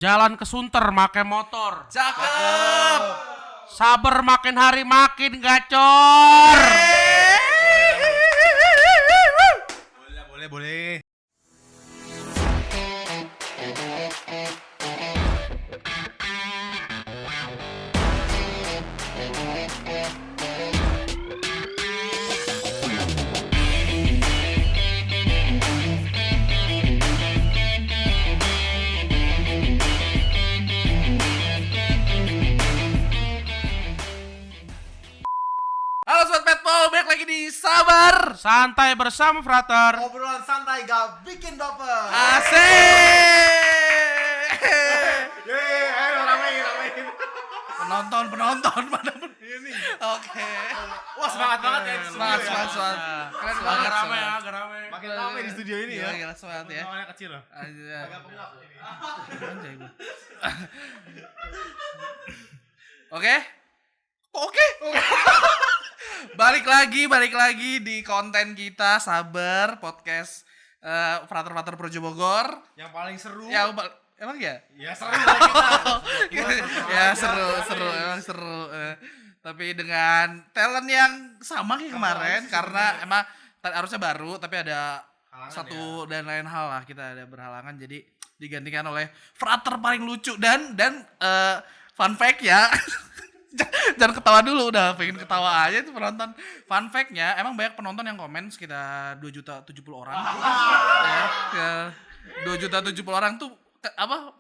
Jalan ke Sunter make motor. Cakep. Sabar makin hari makin gacor. Boleh. Halo Sobat Petpol, balik lagi di Sabar. Santai bersama Frater. Obrolan santai gak bikin baper. Asik. Ayo ramein. Penonton pada ini. Oke. Wah semangat banget ya. Semangat. Keren banget. Agak rame. Makin ramai di studio ini ya. Gila, semangat ya. Namanya kecil loh. Agak pengap ini. Anjay gua. Oke. Balik lagi di konten kita Sabar Podcast Frater Projo Bogor. Yang paling seru. Emang ya? Ya seru lah kita. Ya seru, emang seru. Tapi dengan talent yang sama kayak kemarin karena emang harusnya baru tapi ada Halangan satu dan lain hal lah, kita ada berhalangan jadi digantikan oleh Frater paling lucu dan fun fact ya. Jangan ketawa dulu, udah pengen ketawa aja itu penonton. Fun fact-nya emang banyak penonton yang komen sekitar 2.070.000 orang. Ya, 2.070.000 orang tuh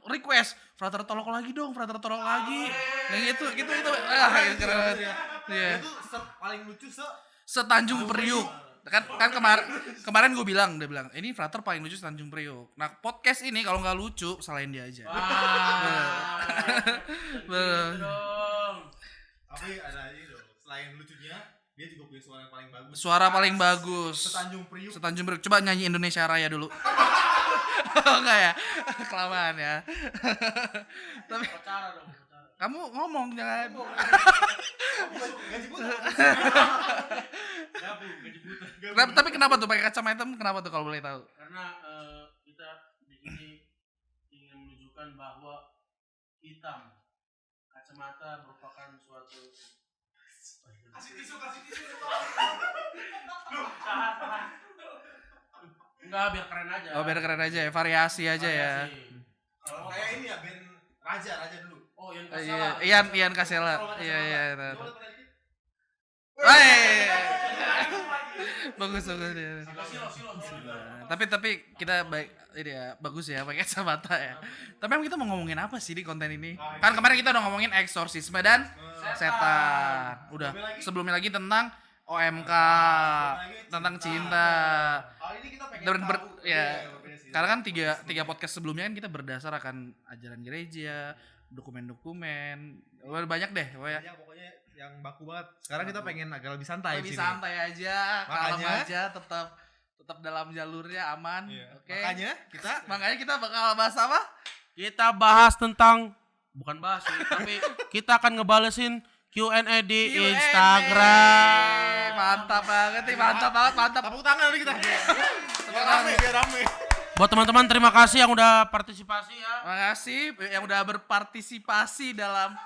request Frater tolong lagi dong, Frater tolong lagi. Yang itu keren. Iya. Itu paling lucu Setanjung Priuk. Kan kemarin gue bilang, dia bilang ini Frater paling lucu Tanjung Priuk. Nah podcast ini kalau nggak lucu salahin dia aja. Tapi ada aja dong. Selain lucunya, dia juga punya suara yang paling bagus. Suara paling bagus. Setanjung Priuk. Coba nyanyi Indonesia Raya dulu. Enggak ya? Kelamaan ya. Tapi kamu ngomong jangan. Gaji buta. Tapi kenapa tuh pakai kacamata hitam? Kenapa tuh kalau boleh tahu? Karena kita di sini ingin menunjukkan bahwa hitam kacamata merupakan suatu Kasih tisu. enggak biar keren aja. Oh biar keren aja ya, variasi aja ya. Kalau kayak ini ya band Raja dulu. Oh yang Ian Kasela. Iya. Bagus ya. Silo. Tapi kita baik ini ya, bagus ya pakai kacamata ya. Tapi emang kita mau ngomongin apa sih di konten ini? Kan kemarin kita udah ngomongin eksorsisme dan setan. Udah. Sebelumnya lagi tentang OMK, tentang cinta. Kali ini kita pengen Dan tahu. ya. Karena kan tiga podcast sebelumnya kan kita berdasar akan ajaran gereja, dokumen. Banyak deh pokoknya. Pokoknya yang baku banget. Sekarang kita pengen agak lebih santai Lebih sini. santai aja, kalem Makanya- aja, tetap dalam jalurnya aman. Iya. Oke. Makanya kita bakal bahas apa? Kita bahas tentang bukan bahas sih, tapi kita akan ngebalesin Q&A di Q&A. Instagram. Mantap banget. tepuk tangan nih kita. Biar rame. Buat teman-teman terima kasih yang udah partisipasi ya. Makasih yang udah berpartisipasi dalam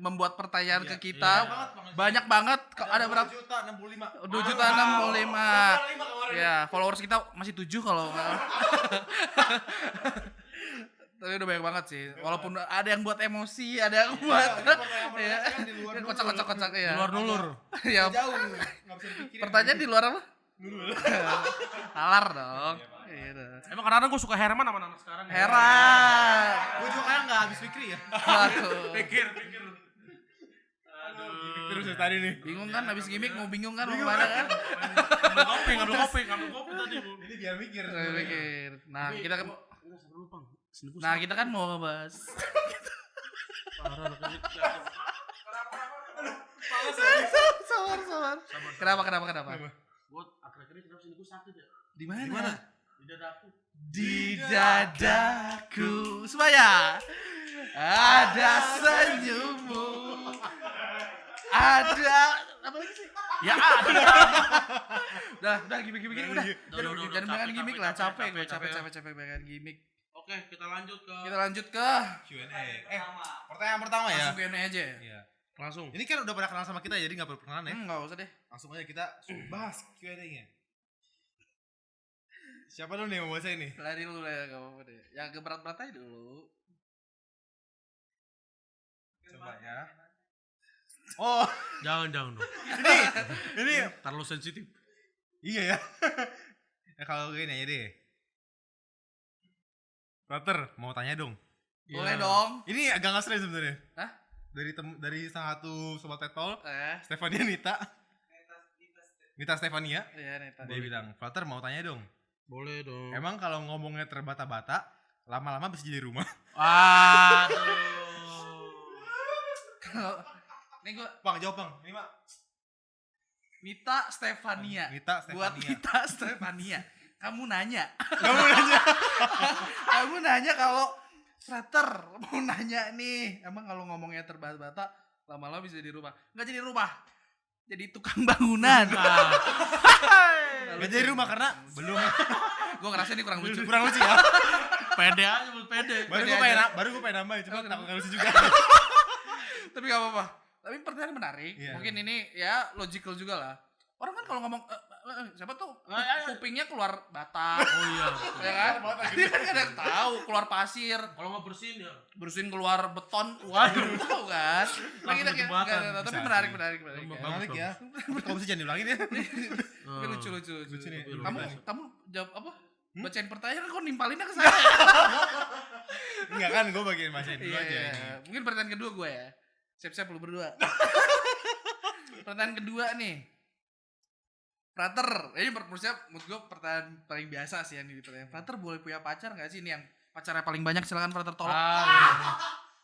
membuat pertanyaan ke kita. Banyak banget. Ada berapa? 2.065. 2.065. Ya, followers kita masih 7 kalau nggak. Tapi udah banyak banget sih. Walaupun ada yang buat emosi, ada yang buat ya. Kocak-kocak ya. Nulur. Ya, Jauh. Enggak bisa dipikirin. pertanyaan di luar apa? Nalar dong. Gitu. Emang kadang-kadang gue suka Herman sama anak sekarang. Heran. Gue juga kayak enggak habis pikir ya. Waduh. Pikir. Terus tadi nih. Bingung kan habis gimmick mau bingung kan mau kemana kan? Ngambil kopi tadi Bu. Ini biar mikir. Mikir. Nah, kita kan Nah, kita kan mau ngebahas sabar. Kenapa? Buat akhir-akhir ini kenapa sini gue sakit ya? Di mana? Di dadaku. Di dadaku. Supaya ada senyummu. Ada apa lagi sih? Ya udah gimmick udah. Udah. Jangan banyak gimmick lah, capek banget gimmick. Oke, kita lanjut ke Kita lanjut ke Q&A. Pertanyaan pertama ya. langsung Q&A aja ya. Iya. langsung. Ini kan udah pada kenal sama kita jadi nggak perlu perkenalan ya. Enggak usah deh. Langsung aja kita bahas Q&A-nya. Siapa dulu nih yang mau bahas ini? Lari dulu lah, enggak apa-apa deh. Yang ke berat-berat aja dulu. Coba ya. Oh, Jangan dong. ini Terlalu sensitif. iya ya. Ya kalau gini aja deh. Frater, mau tanya dong. Boleh Ya. dong. Ini agak nggak serius sebenarnya. Hah? Dari salah satu sobat tetol, Eh, Stefania Nita. Nita Stefania. iya nih Dia bilang, Frater mau tanya dong. Boleh dong. Emang kalau ngomongnya terbata-bata, lama-lama bisa jadi rumah. Aduh. Kalau nih gua Bang, jawab bang. Ini mak. Nita Stefania. Nita Buat Stefania. Nita Stefania. Kamu nanya. Kamu nanya. Kamu nanya kalau Frater mau nanya nih, emang kalau ngomongnya terbata-bata lama-lama bisa jadi rumah? Nggak jadi rumah, jadi tukang bangunan. Gak jadi rumah karena belum. Gue ngerasa ini kurang lucu. Kurang lucu ya. Pede aja buat pede. Baru Pede gue pengen, aja. baru gue pengen nambahin, cuma Oh, takut nggak lucu juga. Tapi gak apa-apa. Tapi pertanyaan menarik. Iya. Mungkin ini ya logical juga lah. Orang kan kalau ngomong siapa tuh kupingnya keluar bata, Oh iya. ya kan? Dia kan gak ada yang tahu keluar pasir, Kalau mau bersihin ya. bersihin keluar beton. Waduh, tahu kan? Lagi Langsung jembatan. tapi Bisa menarik, sih. menarik. Bagus, Menarik ya. Tapi kalau bisa jangan diulangin ya. Tapi lucu. Lucu nih. Kamu jawab apa? Hmm? Bacain pertanyaan kok nimpalinnya ke saya. Enggak kan, gue bagian bacain dulu aja Iya, ini. mungkin pertanyaan kedua gue ya. Siap-siap lu berdua. Pertanyaan kedua nih. Frater, ini menurut gue pertanyaan paling biasa sih yang dipertanyakan. Frater boleh punya pacar gak sih? Ini yang pacarnya paling banyak, silakan Frater tolong.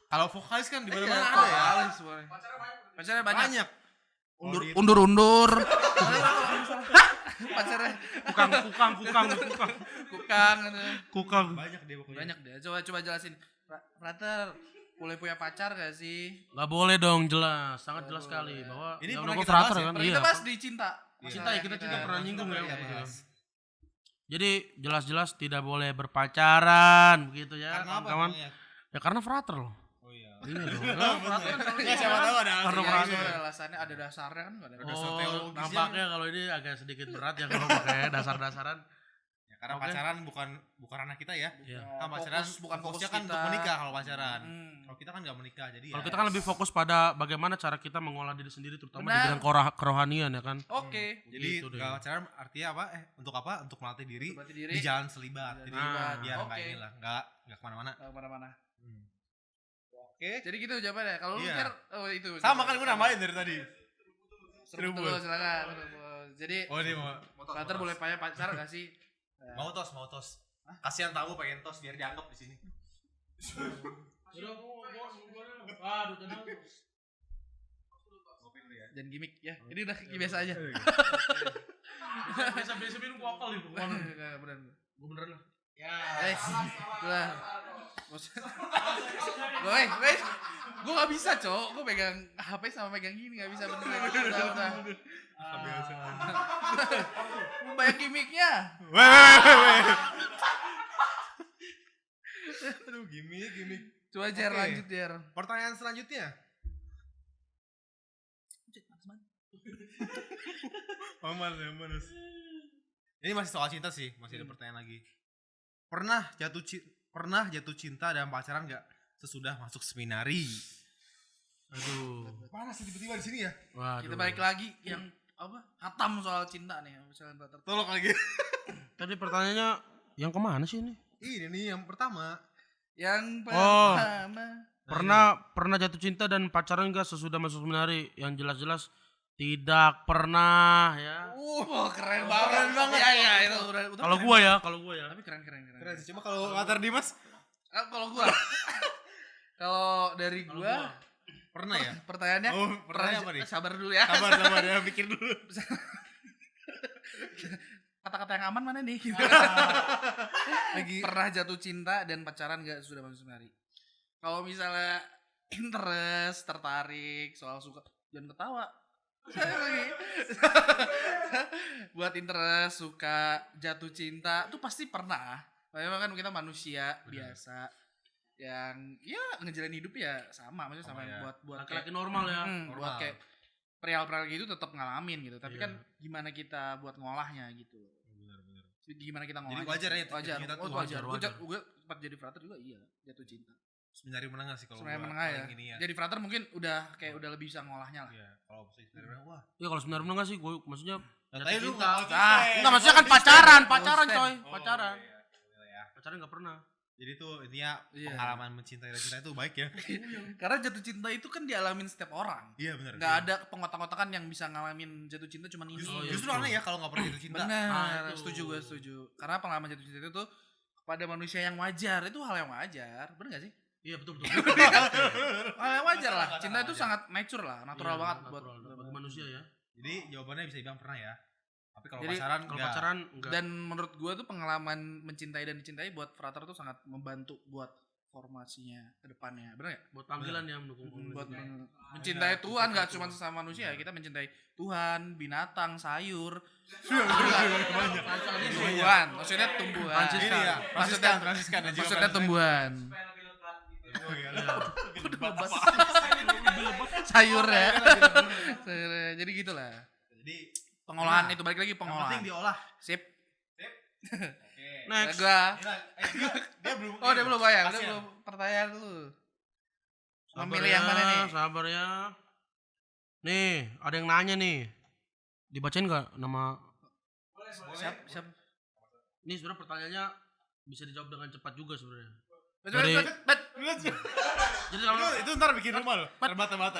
Kalau vokalis kan di Iya, mana-mana ada ya. vokalis boleh. Pacarnya banyak. Banyak. Undur. Pacarnya Kukang. kukang gitu. Kukang. Banyak dia pokoknya. Banyak deh. Coba jelasin. Frater boleh punya pacar gak sih? Gak boleh dong, jelas. Sangat jelas sekali bahwa Ini ya pernah udah kita frater bahas ya? kan. Pernah Iya. kita bahas di cinta. Cinta ya, kita juga pernah nyinggung ya. Iya, betul. iya. Jadi jelas-jelas tidak boleh berpacaran begitu ya, Karena apa? kawan-kawan. emangnya? Ya karena frater loh. Oh iya. Iya dong. Ya siapa tahu ada Karena alasannya. frater. Ada alasannya, ada dasarnya kan nggak ada. Dasar Oh, teologisnya. nampaknya kalau ini agak sedikit berat ya kalau pakai dasar-dasaran. Ya, karena Oke. pacaran bukan ranah kita ya. Iya. Kan pacaran bukan fokus fokusnya kan kita. untuk menikah kalau pacaran. Hmm. Kalau kita kan nggak menikah jadi Kalau ya. kita kan lebih fokus pada bagaimana cara kita mengolah diri sendiri terutama di Benar. bidang kerohanian ya kan. Oke. Jadi Gitu deh. nggak pacaran artinya apa? Untuk apa? Untuk melatih diri Berarti diri di jalan selibat. Jadi Selibat. biar nggak Oke. inilah, nggak kemana-mana. nggak kemana-mana. Oke. Jadi gitu jawabannya. Kalau lu Iya. Ker, oh itu. Sama kan gue nambahin dari tadi. Seru Seruput. tuh, silakan. Jadi Oh ini mau. Frater boleh punya pacar gak sih? Mau tos. Kasihan tahu pengen tos biar dianggap di sini. Aduh, Ngopi dulu ya. Dan gimmick ya. Ini udah biasa aja. Biasa minum kokal nih pokoknya. Bener. Gue beneran lah. Udah. Gue gak bisa cok, gue pegang HP sama pegang gini gak bisa bener. Udah. Banyak gimmicknya. Weh. Aduh, gimmick. Coba Jer, Oke. lanjut Jer. Pertanyaan selanjutnya. Panas. Ini masih soal cinta sih, masih ada pertanyaan lagi. Pernah jatuh cinta dan pacaran nggak sesudah masuk seminari? Aduh. Panas sih tiba-tiba di sini ya. Waduh. Kita balik lagi yang apa? Hatam soal cinta nih, misalnya Frater. Tolong lagi. Tadi pertanyaannya yang kemana sih ini? Ini nih yang pertama. Yang Oh. pertama. Pernah jatuh cinta dan pacaran enggak sesudah masuk seminari? Yang jelas-jelas tidak pernah ya. Keren banget. Iya, itu udah. Kalau gua ya. Tapi keren. Keren sih. Coba kalau Latar Dimas Kalau gua. Kalau dari gua, pernah ya? pertanyaannya Oh, pertanyaan apa nih? Sabar dulu ya. Sabar ya, pikir dulu. Kata-kata yang aman mana nih? Lagi pernah jatuh cinta dan pacaran gak sudah masuk seminari? Kalau misalnya interest, tertarik, soal suka, jangan ketawa. Saya lagi. Buat interest, suka, jatuh cinta, tuh pasti pernah. Memang kan kita manusia biasa yang ya ngejalanin hidup ya sama, maksudnya sama Sama ya. buat Laki-laki normal ya. buat normal. kayak perihal-perihal gitu tetap ngalamin gitu. Tapi Iya. kan gimana kita buat ngolahnya gitu. Benar. Gimana kita Jadi ngolahnya. wajar ya wajar. kita Oh, tuh wajar. wajar. Gue sempat jadi frater juga iya, jatuh cinta. sebenarnya menengah sih kalau Sebenarnya gua menengah ya. paling ini ya. Jadi frater mungkin udah kayak udah lebih bisa ngolahnya lah. Iya, kalau sebenarnya menengah wah. Ya kalau sebenarnya enggak sih, gue maksudnya Nah, jatuh tadi lu cinta. Enggak, Maksudnya kan pacaran coy, Oh, pacaran. iya. Boleh ya. Pacaran enggak pernah. Jadi tuh intinya Iya. pengalaman mencintai dan cinta itu baik ya. Karena jatuh cinta itu kan dialamin setiap orang. Iya benar. Nggak ada pengotak-ngotakan yang bisa ngalamin jatuh cinta cuman ini. Oh, iya, Justru betul. aneh ya kalau nggak pernah jatuh cinta. Benar, Ah, itu. setuju gue setuju. Karena pengalaman jatuh cinta itu kepada manusia yang wajar itu hal yang wajar, bener gak sih? Iya betul. Hal yang wajar lah. Cinta itu sangat nature lah, natural Iya, banget natural buat manusia ya. Jadi jawabannya bisa dibilang pernah ya. Tapi kalau Jadi, pacaran Kalau enggak. pacaran enggak. Dan menurut gue tuh pengalaman mencintai dan dicintai buat frater tuh sangat membantu buat formasinya ke depannya, bener gak? Buat panggilan yang mendukung Buat komunikasi. mencintai Tuhan nggak cuma sesama manusia, kita mencintai Tuhan, binatang, sayur, tumbuhan, maksudnya tumbuhan. Francis Ini ya, Maksudnya Franciscan aja. maksudnya tumbuhan. Oh, iya. Sayur ya. Sayur ya. Jadi gitulah. Jadi Pengolahan Nah, itu balik lagi yang pengolahan. penting diolah. Sip. Oke. Next. Gua. Dia belum. Oh, dia belum bayar. Dia Kasian. belum pertanyaan dulu. Sabar Memilih ya, yang mana nih? Sabar ya. Nih, ada yang nanya nih. Dibacain nggak nama? Siap. Ini sebenarnya pertanyaannya bisa dijawab dengan cepat juga sebenarnya. Dari Bet. Jadi kalau Itu ntar bikin rumah loh. Terbata-bata.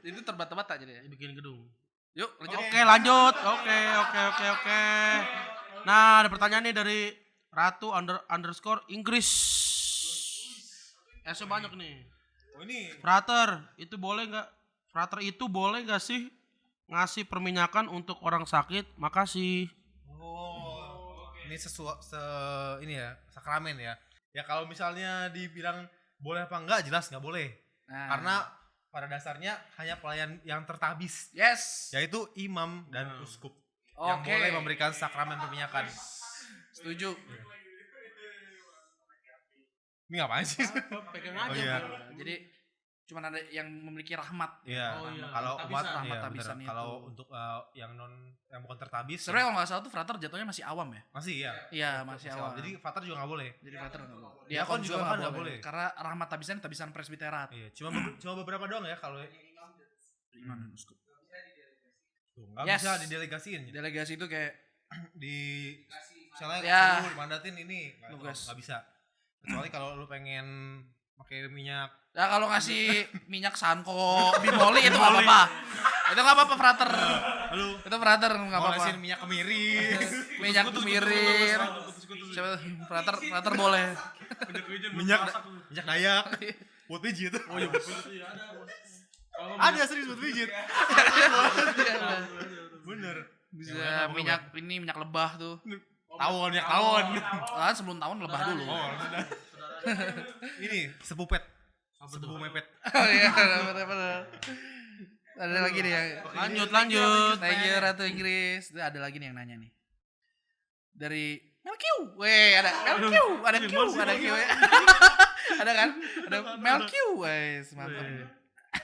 itu terbata-bata jadi ya. bikin gedung. Yuk, lanjut. Oke, lanjut. Oke. Nah, ada pertanyaan nih dari Ratu__ Inggris. Esnya banyak nih. Oh ini. Frater, itu boleh nggak sih ngasih perminyakan untuk orang sakit? Makasih. Oh. Ini ini ya, sakramen ya. Ya kalau misalnya dibilang boleh apa enggak, jelas nggak boleh. Nah. Karena pada dasarnya hanya pelayan yang tertabis, yes. yaitu imam dan uskup yang Oke. boleh memberikan sakramen perminyakan. Setuju. Ini ngapain sih? Pegang Oh aja. iya. Jadi cuman ada yang memiliki rahmat. Iya. Oh iya, Kalau tabisan. umat Rahmat iya, tabisan bener. itu. Kalau untuk yang bukan tertabis Sebenarnya kalau nggak salah tuh frater jatuhnya masih awam ya. masih ya. Iya, masih awam. Jadi fatar juga nggak boleh. Jadi frater nggak boleh. Diakon juga bahkan nggak boleh. Karena rahmat tabisan presbiterat. Iya, cuma beberapa doang ya kalau Imam dan uskup. tuh nggak Yes. bisa didelegasiin. Delegasi itu kayak Di misalnya Ya. lu mandatin ini Tugas. nggak bisa. Kecuali kalau lu pengen pakai minyak. ya kalau ngasih minyak sanko, bimoli itu nggak apa-apa. Itu nggak apa-apa frater. Lu Itu frater nggak mau apa-apa. lesin minyak kemiri. Minyak kemirir. Siapa frater boleh. minyak dayak buat pijit. Oh iya, ada serius buat pijit. Bener. Bisa minyak lebah tuh. Tawon. Kan sebelum tahun lebah dulu. Oh, sudah. Ini sepupet. Sebu mepet. Oh iya, benar. Ada lagi nih yang Lanjut. Thank you Ratu Inggris. Itu ada lagi nih yang nanya nih. Dari Melkiu. Weh, ada Melkiu, ada Q ya. Ada kan? Ada Melkiu. Weh, mantap.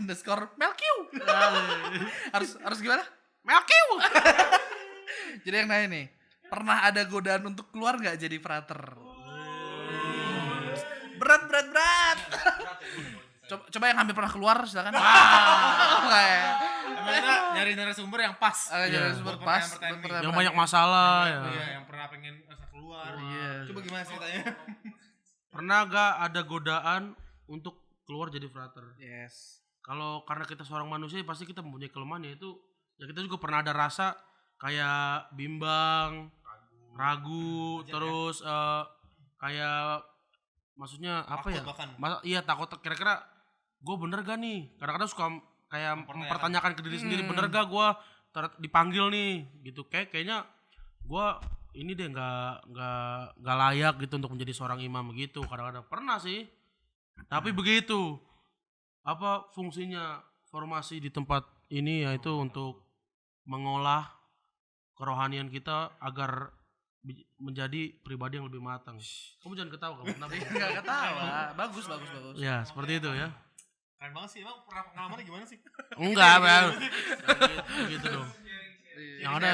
Underscore Melkiu. Harus gimana? Melkiu. Jadi yang nanya nih, pernah ada godaan untuk keluar nggak jadi frater? Berat. Coba yang hampir pernah keluar silakan. Emang nyari narasumber yang pas. Jangan Iya. sumber Buat pas. pertanyaan-pertanyaan Yang banyak masalah ya. Iya, yang pernah pengen keluar. Iya. Coba gimana ceritanya? Pernah gak ada godaan untuk keluar jadi frater? Yes. Kalau karena kita seorang manusia pasti kita mempunyai kelemahan, yaitu ya kita juga pernah ada rasa kayak bimbang, ragu, terus kayak maksudnya apa Takut ya? bahkan. Iya takut, kira-kira gue bener gak nih? Kadang-kadang suka kayak mempertanyakan ke diri sendiri, bener gak gue dipanggil nih gitu. Kayaknya gue ini deh nggak layak gitu untuk menjadi seorang imam gitu. Kadang-kadang pernah sih. Tapi begitu apa fungsinya formasi di tempat ini, yaitu untuk mengolah kerohanian kita agar menjadi pribadi yang lebih matang. Kamu jangan ketawa kamu. Kenapa? Enggak ketawa. Bagus. Ya, seperti itu ya. Keren banget sih, emang pernah pengalamannya gimana sih? Enggak, Bang. Gitu dong. Yang ada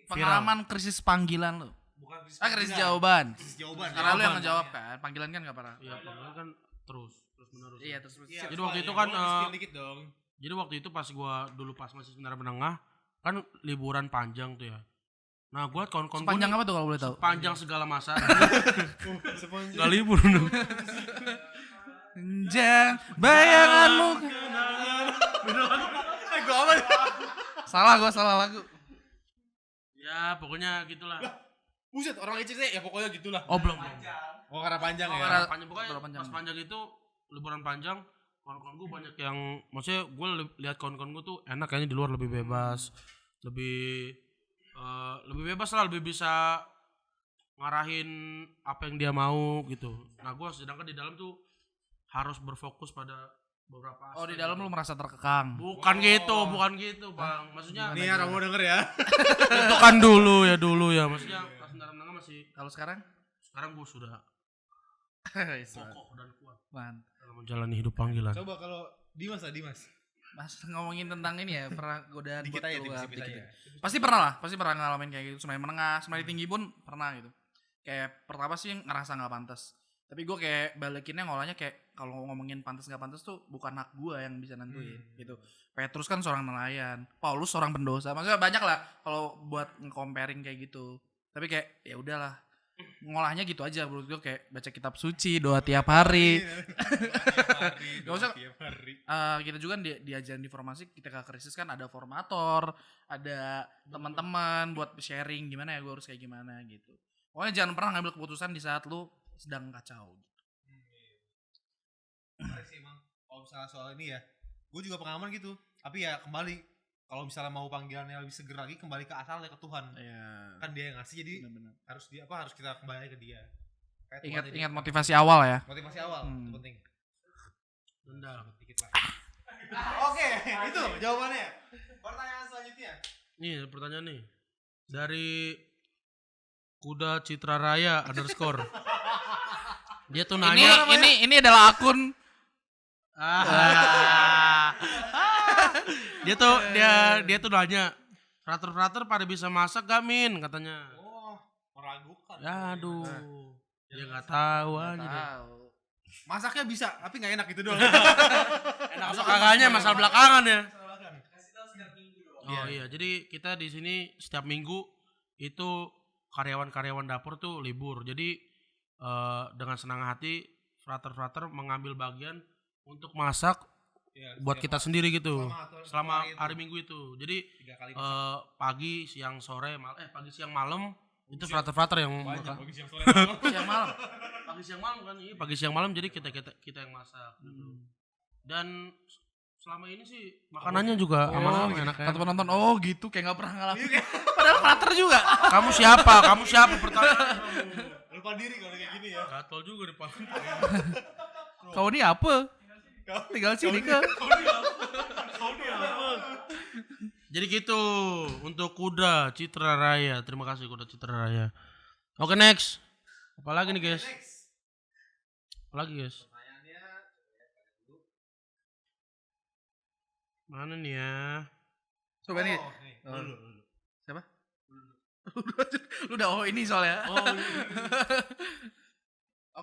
Pengalaman krisis panggilan lu. Bukan Krisis jawaban. Krisis jawaban. Karena lu yang ngejawab kan. Panggilan kan enggak pernah. Iya, panggilan kan terus menerus. Iya, terus. Iya, Jadi waktu itu kan, dikit dong. Jadi waktu itu pas gua dulu pas masih seminar menengah kan liburan panjang tuh ya. Nah, gua kawan-kawan gua Panjang nih, apa tuh kalau boleh tahu? panjang segala masa. Sepanjang. Gak libur dong. Panjang bayanganmu. Gua apa? Salah lagu. Ya, pokoknya gitulah. Buset, orang kecil sih ya pokoknya gitulah. Oh, belum. Oh, karena panjang ya. karena- Panjang pokoknya terlalu panjang. pas panjang itu liburan panjang, kawan-kawan gue banyak yang maksudnya gue lihat kawan-kawan gue tuh enak kayaknya di luar lebih bebas, lebih bebas lah, lebih bisa ngarahin apa yang dia mau gitu. Nah, gue sedangkan di dalam tuh harus berfokus pada beberapa Oh, di aspek dalam gitu. lu merasa terkekang. bukan gitu Bang, maksudnya Nih ya, orang mau denger ya. itu kan dulu ya maksudnya pas menengah masih, Kalau sekarang? sekarang gue sudah kokoh dan kuat Man. dalam menjalani hidup panggilan. Coba kalau Dimas lah, Dimas. Mas ngomongin tentang ini ya, pernah godaan Dikit buat aja, keluar, tipis-tipis dikit aja. ya. Pasti pernah ngalamin kayak gitu. Sebenarnya menengah, sebenarnya tinggi pun pernah gitu. Kayak pertama sih ngerasa nggak pantas. Tapi gue kayak balikinnya ngolahnya kayak kalau ngomongin pantas nggak pantas tuh bukan hak gue yang bisa nentuin gitu. Petrus kan seorang nelayan, Paulus seorang pendosa. Maksudnya banyak lah kalau buat nge-comparing kayak gitu. Tapi kayak ya udahlah, ngolahnya gitu aja menurut gue, kayak baca kitab suci, doa tiap hari. Gak usah. Tiap hari. Kita juga kan diajarin di formasi kita ke krisis kan ada formator, ada teman-teman buat sharing gimana ya gue harus kayak gimana gitu. Pokoknya jangan pernah ngambil keputusan di saat lu sedang kacau. Menarik sih emang. Kalau misalnya soal ini ya, gue juga pengalaman gitu. Tapi ya kembali, kalau misalnya mau panggilannya lebih segera lagi, kembali ke asalnya, ke Tuhan. Iya. Kan dia yang ngasih, jadi Benar-benar. harus kita kembali ke dia. Kayak Tuhan jadi- Ingat motivasi awal ya. motivasi awal, itu penting. Dendam. Dikit lah. Oke, itu jawabannya. Pertanyaan selanjutnya. Nih pertanyaan nih dari Kuda Citra Raya _ dia tuh nanya Ini adalah akun dia tuh nanya frater pada bisa masak gak Min katanya. Oh, meragukan. Ya aduh, dia nggak tahu aja deh. tahu. Masaknya bisa, tapi nggak enak itu doang. Masak kagaknya masalah belakangan ya. Iya. Oh iya, jadi kita di sini setiap minggu itu karyawan-karyawan dapur tuh libur. Jadi dengan senang hati frater mengambil bagian untuk masak Iya, buat kita sendiri gitu. Selama itu. hari Minggu itu. Jadi 3 kali pagi, siang, sore, pagi, siang, malam itu frater yang banyak makan. bagi siang sore. Siang malam. Pagi siang malam kan, iya pagi siang malam jadi kita yang masak gitu. Dan selama ini sih makanannya juga aman enak Kata ya. penonton, oh gitu kayak gak pernah ngalamin. Padahal frater juga. Kamu siapa pertanyaan? Lupa diri kalau kayak gini ya. Gatel juga di depan. Kau ini apa? Tinggal sini ke. Jadi gitu untuk Kuda Citra Raya. Terima kasih Kuda Citra Raya. Oke, next. Apalagi nih guys? Apalagi guys? Mana nih ya? Coba nih. Oh, nih. Dulu. Siapa? Lu udah ini soalnya. Oh,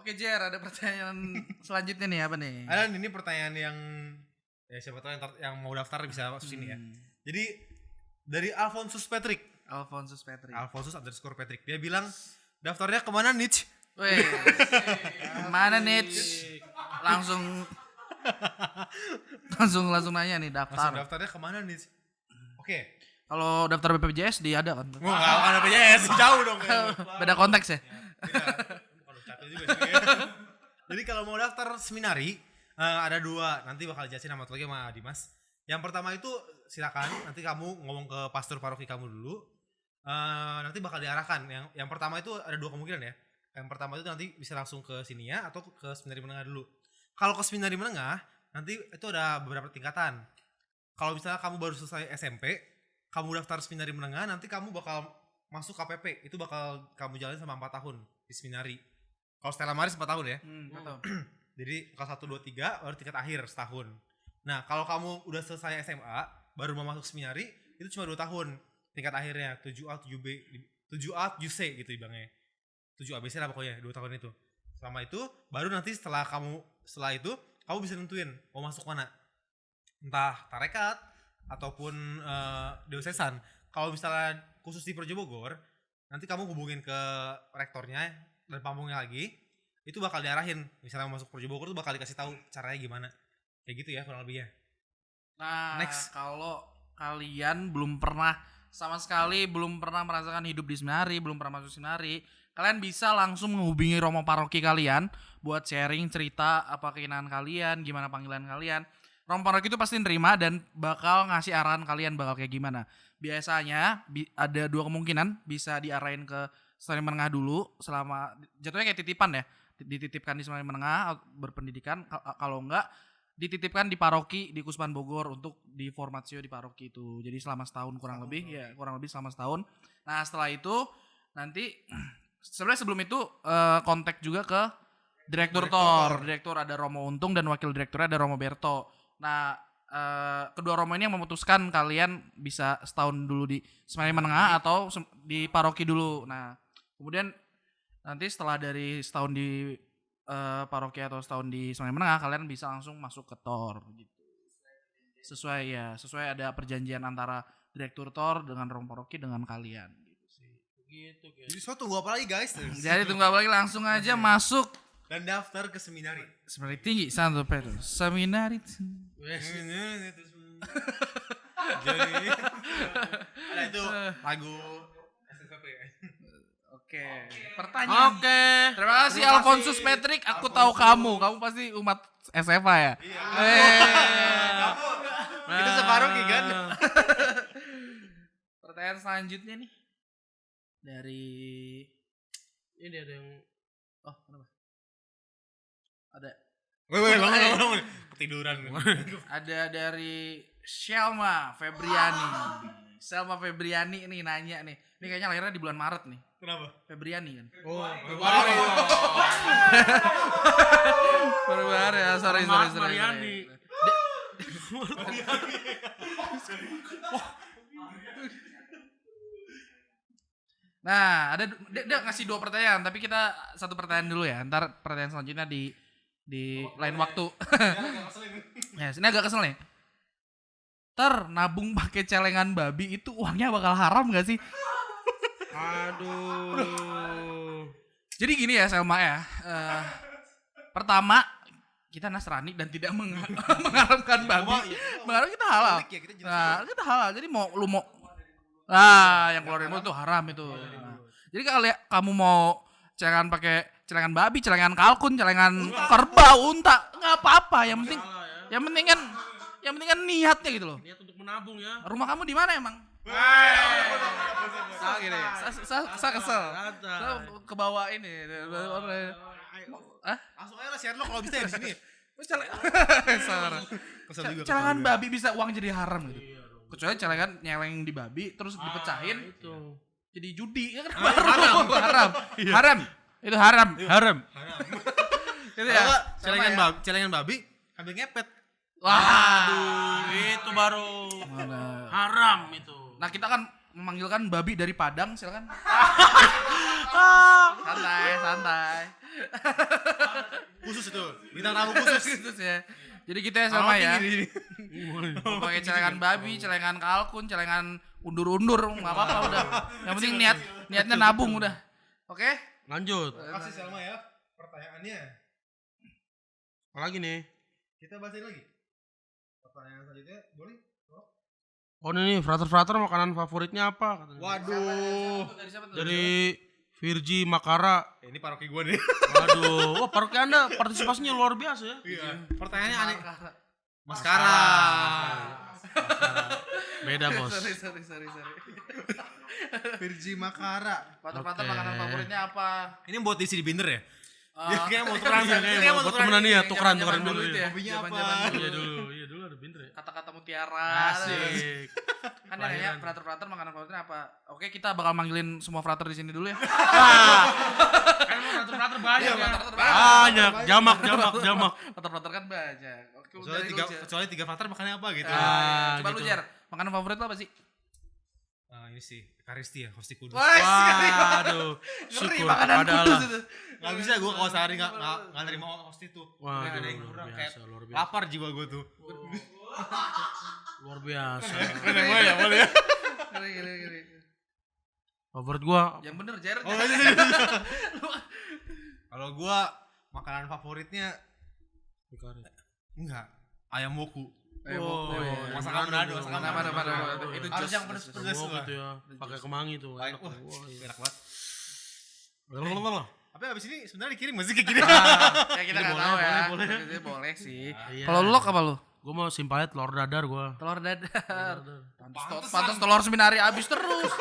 Oke Jer, ada pertanyaan selanjutnya nih apa nih? Ada ini pertanyaan yang ya siapa tahu yang mau daftar bisa masuk sini ya. Jadi dari Alphonsus Patrick. Alphonsus Patrick. Alphonsus_Patrick. Dia bilang daftarnya kemana Nich? Weh, mana nih? Langsung nanya nih Langsung daftar. daftarnya kemana Nich? Oke. Kalau daftar BPJS dia ada kan? Wah, nggak ada PJS, jauh dong. Beda konteks ya. Waduh, capek juga sih. Jadi kalau mau daftar seminari ada 2, nanti bakal jelasin sama lagi sama Dimas. Yang pertama itu silakan nanti kamu ngomong ke pastor paroki kamu dulu. Nanti bakal diarahkan. Yang pertama itu ada 2 kemungkinan ya. Yang pertama itu nanti bisa langsung ke sini ya atau ke seminari menengah dulu. Kalau ke seminari menengah nanti itu ada beberapa tingkatan. Kalau misalnya kamu baru selesai SMP, kamu daftar seminari menengah, nanti kamu bakal masuk KPP itu bakal kamu jalanin sama 4 tahun di seminari. Kalau Stella Maris 4 tahun ya. Betul. Jadi kelas 1 2 3 baru tingkat akhir setahun. Nah, kalau kamu udah selesai SMA baru mau masuk seminari itu cuma 2 tahun tingkat akhirnya 7A 7B 7A 7C gitu bilangnya. 7 ABC lah pokoknya 2 tahun itu. Selama itu baru nanti setelah itu kamu bisa nentuin mau masuk mana. Entah tarekat ataupun diosesan. Kalau misalnya khusus di Projo Bogor, nanti kamu hubungin ke rektornya dan pamongnya lagi, itu bakal diarahin. Misalnya mau masuk Projo Bogor tuh bakal dikasih tahu caranya gimana. Kayak gitu ya kurang lebihnya. Nah, Next. kalau kalian sama sekali belum pernah merasakan hidup di seminari, belum pernah masuk seminari, kalian bisa langsung menghubungi romo paroki kalian buat sharing cerita apa keinginan kalian, gimana panggilan kalian. Romo paroki itu pasti nerima dan bakal ngasih arahan kalian bakal kayak gimana. Biasanya ada 2 kemungkinan, bisa diarahin ke seminari menengah dulu selama jatuhnya kayak titipan ya. Dititipkan di seminari menengah berpendidikan, kalau enggak dititipkan di paroki di Kusman Bogor untuk di formatio di paroki itu. Jadi selama setahun kurang lebih selama setahun. Nah, setelah itu nanti sebenarnya sebelum itu kontak juga ke direktur Tor. Direktur ada Romo Untung dan wakil direkturnya ada Romo Berto. Nah, kedua Romo ini yang memutuskan kalian bisa setahun dulu di seminari menengah atau di paroki dulu. Nah, kemudian nanti setelah dari setahun di paroki atau setahun di seminari menengah kalian bisa langsung masuk ke Tor gitu. Sesuai ada perjanjian antara direktur Tor dengan Romo paroki dengan kalian gitu sih. Gitu. Jadi so tunggu apa lagi guys? Jadi tunggu apa lagi, langsung aja masuk Dan daftar ke seminari. seminari tinggi Santo Petrus. Seminari. Jadi ada itu lagu SSP. Oke. Pertanyaan. Oke. Terima kasih Alfonsus Patrick. Aku tahu kamu pasti umat SFA ya. Itu separuh kan? Pertanyaan selanjutnya nih dari Ini ada yang kenapa? Ada Bangun. Ketiduran. ada dari Selma Febriani. Selma Febriani nih nanya nih. Ini kayaknya lahirnya di bulan Maret nih. Kenapa? Febriani kan. Oh, Baru ya, sorry. Mariani. Nah, dia ngasih 2 pertanyaan, tapi kita 1 pertanyaan dulu ya. Ntar pertanyaan selanjutnya di lain waktu. Ya, sini agak kesel nih. Nabung pakai celengan babi itu uangnya bakal haram gak sih? Aduh. Jadi gini ya Selma ya. Pertama, kita Nasrani dan tidak mengharamkan babi. Mengharamkan kita halal. Nah, kita halal. Jadi yang keluar dari mulut itu haram itu. Nah, jadi kalau kamu mau celengan pakai celengan babi, celengan kalkun, celengan kerbau, unta, nggak apa-apa. Yang penting kan niatnya gitu loh. Niat untuk menabung ya. Rumah kamu di mana emang? Saya kesel. Saya ke bawah ini. Langsung aja lah Sherlock kalau bisa ya di sini. Celengan babi bisa uang jadi haram gitu. Kecuali celengan nyeleng di babi terus dipecahin itu. Jadi judi ya kan haram. Itu haram. Itu ya. Celengan babi ambil ngepet. Waduh, Itu baru haram itu. Nah, kita kan memanggilkan babi dari Padang, silakan. Santai. Khusus itu. Bintang tamu khusus. Gitu ya. Jadi kita sama ya. Pakai celengan babi, celengan kalkun, celengan undur-undur, enggak apa-apa udah. Yang penting niatnya nabung udah. Oke? Lanjut. Kasih Selma ya pertanyaannya. Apa lagi nih? Kita bacain lagi. Pertanyaan selanjutnya boleh? Oh ini frater makanan favoritnya apa? Katanya. Waduh. Dari Virgi Makara. Ini paroki gua nih. Waduh, wah paroki Anda partisipasinya luar biasa ya. Iya. Pertanyaannya aneh. Maskara. Beda bos. Sorry. Virgi Makara. Frater makanan favoritnya apa? Ini buat diisi di binder ya? Ya kayak mau tukeran. Buat temenan ya, tukeran dulu. Hobinya Ya. apa? Iya dulu ada binder ya. Kata-kata mutiara. Asik. Kan dia nanya frater makanan favoritnya apa? Oke, kita bakal manggilin semua frater di sini dulu ya. Kan frater banyak. Banyak. Jamak. Frater kan banyak. Oke, Kecuali tiga frater makannya apa gitu. Coba lu gitu. Jar, makanan favorit lo apa sih? Ini sih Ekaristi ya, Hosti Kudus. Waduh. Ngeri Syukur makanan kepada kudus Allah. itu. Gak bisa gue kalau sehari gak nerima hosti tuh. Wah, Kayak ada yang luar kurang, biasa, kayak luar biasa. lapar jiwa gue tuh. Luar biasa. Boleh ya. Ngeri. Favorit gua Yang bener Jar. Kalau gue makanan favoritnya enggak, ayam woku. Masakan Manado, masakan Manado. Itu harus jos. yang pedes-pedes Wok lah. gitu ya. Pakai kemangi tuh. Wah, Enak. Wah, iya. enak banget. Lalalala. Tapi abis ini sebenarnya dikirim masih kayak gini. Ya kita Ini nggak boleh, tahu ya. boleh. Ini boleh sih. Iya. Kalau lu apa lu? Gua mau simpalnya telur dadar gua. Telur dadar. Pantes telur seminari habis terus.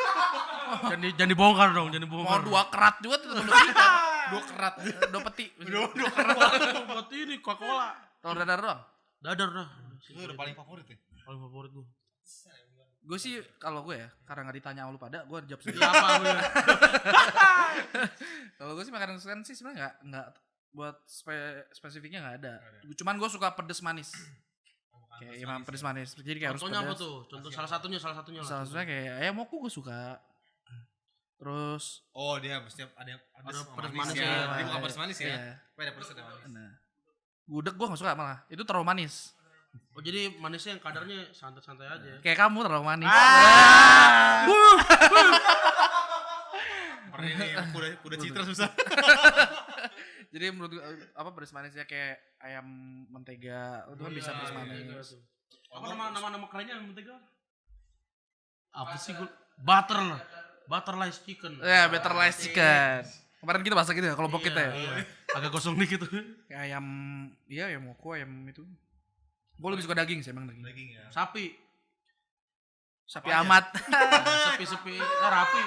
Jangan dibongkar dong, jangan Mau dibongkar. 2 kerat juga tuh telur kita. 2 kerat, 2 peti. Dua kerat. Buat ini Coca-Cola. Telur dadar doang. Dadar dah. Itu udah paling favorit ya. Paling favorit gua. Gue sih kalau gue ya, karena nggak ditanya sama lu pada, gue jawab sendiri. Iya apa gue? Kalau gue sih makanan kesukaan sih sebenarnya nggak buat spesifiknya nggak ada. Cuman gue suka pedes manis. Kayak imam pedes manis. Jadi kayak harus Contohnya apa pedes. tuh? Contoh salah satunya lah. Salah satunya kayak ayam moku gue suka. Terus Oh dia setiap ada pedes manis ya. ya. Ini bukan pedes manis ya. Iya. Tapi ada pedes ada manis. Nah, gudeg gue nggak suka malah. Itu terlalu manis. Oh jadi manisnya yang kadarnya santai-santai aja. Kayak kamu terlalu manis. Pernah ini kuda citra susah. Jadi menurut gue apa pedes manisnya kayak ayam mentega itu kan bisa pedes manis. Apa nama kerennya yang mentega? Apa sih gua? Butter lah. Butterless chicken. Ya, better rice chicken. Kemarin kita bahas gitu ya kelompok kita ya. Iya. Agak kosong dikit tuh. Kayak ayam, iya ayam moko, ayam itu. Gue lebih suka daging sih emang daging. Daging ya. Sapi. Sapi amat. Sepi-sepi rapi.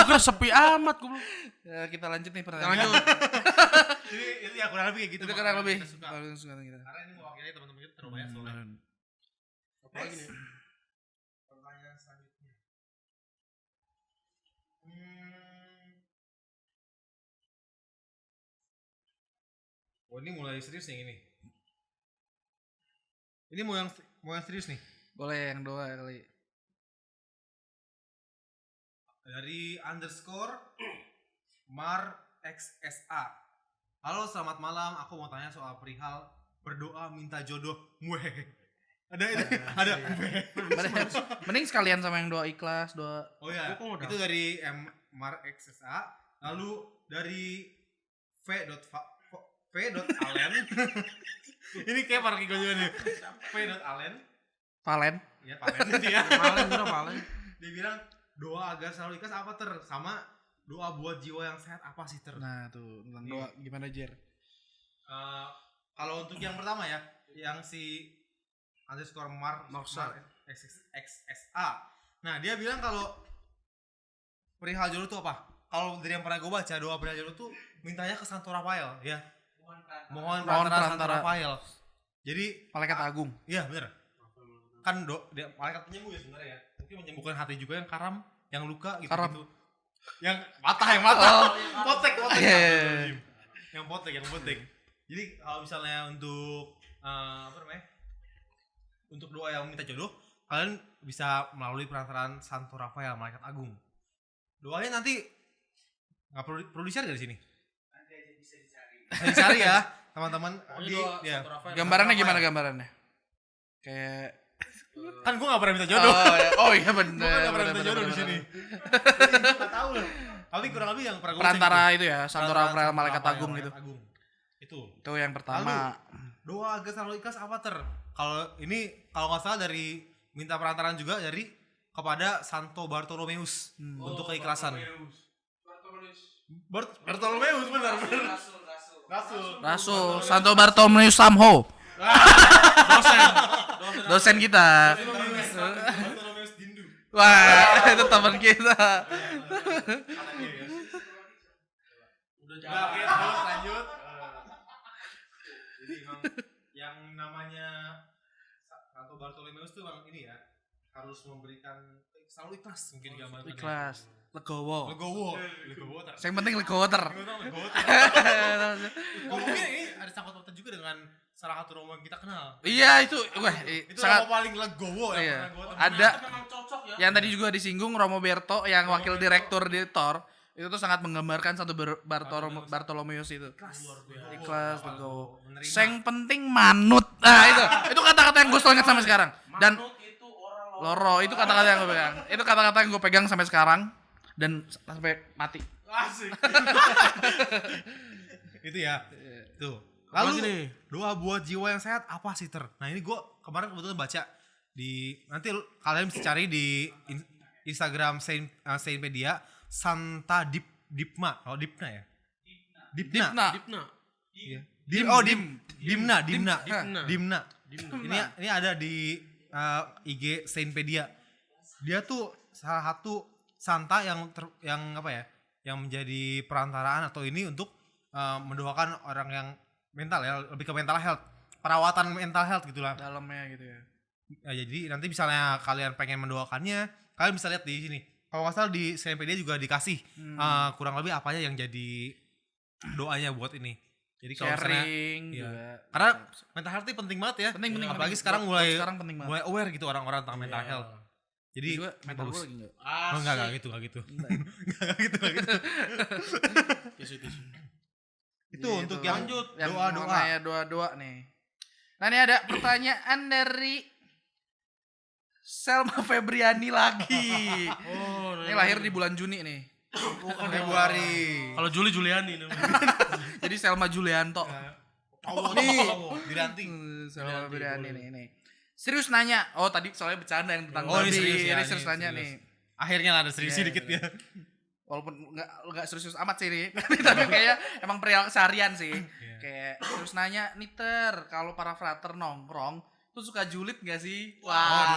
Bukan sepi amat gua. Ya, kita lanjut nih Lanjut. pertanyaan. Jadi itu ya kurang lebih kayak gitu. Itu kurang lebih. Kita suka. Kalau suka kita. Karena ini mewakili teman-teman kita terlalu banyak soalnya. Apa lagi nih? Pertanyaan selanjutnya. Oh ini mulai serius nih ini. Ini mau yang serius nih. Boleh yang dua kali. Dari underscore Mar XSA. Halo selamat malam, aku mau tanya soal perihal berdoa minta jodoh. Mueh. Ada. Mending sekalian sama yang doa ikhlas, doa. Oh ya, Kok udah? itu dari Mar XSA. Lalu dari V.Allen. Ini kayak para kiko juga nih. V.Allen. Valen. Ya, Valen itu ya. Paling. Dia bilang doa agar selalu ikhlas apa sama doa buat jiwa yang sehat apa sih Nah tuh tentang doa gimana Jer? Kalau untuk yang pertama ya, yang si underscore Mar XSA. Nah dia bilang kalau perihal jodoh tuh apa? Kalau dari yang pernah gue baca doa perihal jodoh tuh mintanya ke Santo Rafael ya. Mohon perantara Santo Rafael. Jadi Malaikat Agung. iya bener. Kan dia malaikat penyembuh ya sebenarnya ya. Mungkin menyembuhkan hati juga yang karam, yang luka gitu. Karam. Yang patah. Potek. Yeah. Yang potek. Jadi kalau misalnya untuk apa namanya? Untuk doa yang minta jodoh, kalian bisa melalui perantaraan Santo Rafael, malaikat agung. Doanya nanti nggak perlu di-share dari sini. Nanti aja bisa dicari. Bisa dicari ya, teman-teman. Ya. Gambarannya gimana gambarannya? Kayak Kan gue nggak pernah minta jodoh. Oh iya benar. Gue nggak pernah minta jodoh di sini. Jadi gue nggak tahu lah. Tapi kurang lebih yang pernah gue Perantara itu ya, Santo Rafael malaikat agung gitu. Itu. Itu yang pertama. Doa agar selalu ikhlas apa kalau nggak salah dari minta perantaraan juga dari kepada Santo Bartolomeus untuk keikhlasan. Bartolomeus benar. Rasul Santo Bartolomeus Samho. Dosen kita. Bartolomeus Dindu. Wah, itu teman kita. Udah terus lanjut. Jadi emang yang namanya Franco Bartolomeus tuh emang ini ya harus memberikan selalu ikhlas mungkin gambarnya. Ikhlas, legowo. Legowo. Yang penting legowo ter. Legowo. Mungkin ini ada sangkut pautan juga dengan salah satu romo yang kita kenal. Iya itu, wah Itu sangat. romo paling legowo yang Iya. pernah gua temuin. Ada Memang cocok ya. yang tadi juga disinggung Romo Berto yang wakil direktur di Thor itu tuh sangat menggambarkan satu Bartolomeus itu. Ikhlas, legowo. Menerima. Yang penting manut. Nah itu kata-kata yang gue selalu ingat sampai sekarang. Dan Manut itu orang loro itu kata-kata yang gue pegang. Itu kata-kata yang gue pegang sampai sekarang dan sampai mati. Asik. Itu ya. Tuh. Apalagi Lalu nih? doa buat jiwa yang sehat apa sih ter? Nah ini gue kemarin kebetulan baca di nanti kalian bisa cari di Instagram Saintpedia Santa Dipma. Oh Dipna ya? Dipna. Dipna. Iya. Dim, Dimna. Dimna. Dimna. Dimna. Ini ada di IG Saintpedia. Dia tuh salah satu santa yang apa ya? Yang menjadi perantaraan atau ini untuk mendoakan orang yang mental ya, lebih ke mental health. Perawatan mental health gitulah. Dalamnya gitu ya. Ya, jadi nanti misalnya kalian pengen mendoakannya, kalian bisa lihat di sini. Kalau nggak salah di Saintpedia juga dikasih kurang lebih apanya yang jadi doanya buat ini. Jadi kalau misalnya Sharing iya. juga. Karena mental health ini penting banget ya. Penting. Apalagi penting. sekarang Buat mulai sekarang penting banget. mulai aware gitu orang-orang tentang mental Iya. health. Jadi Juga mental bagus. gue lagi enggak. Oh, enggak gitu. Enggak gitu. Tisu. Itu Gitu. untuk yang Lanjut. Yang doa-doa. namanya doa-doa nih. Nah ini ada pertanyaan dari Selma Febriani lagi. Oh, Ini lahir di bulan Juni nih. Februari. Kalau Juliani namanya. Jadi Selma Julianto. Nih, diranting. Selma Febriani nih. Serius nanya. Oh tadi soalnya bercanda yang tentang Oh, ini babi. serius ya, Ini ini serius nanya serius. nih. Akhirnya lah ada serius Iya, sedikit iya. ya. Walaupun nggak serius amat sih ini. Tapi kayaknya emang pria keseharian sih. Kayak terus nanya Niter, kalau para frater nongkrong tuh suka julid gak sih? Wah.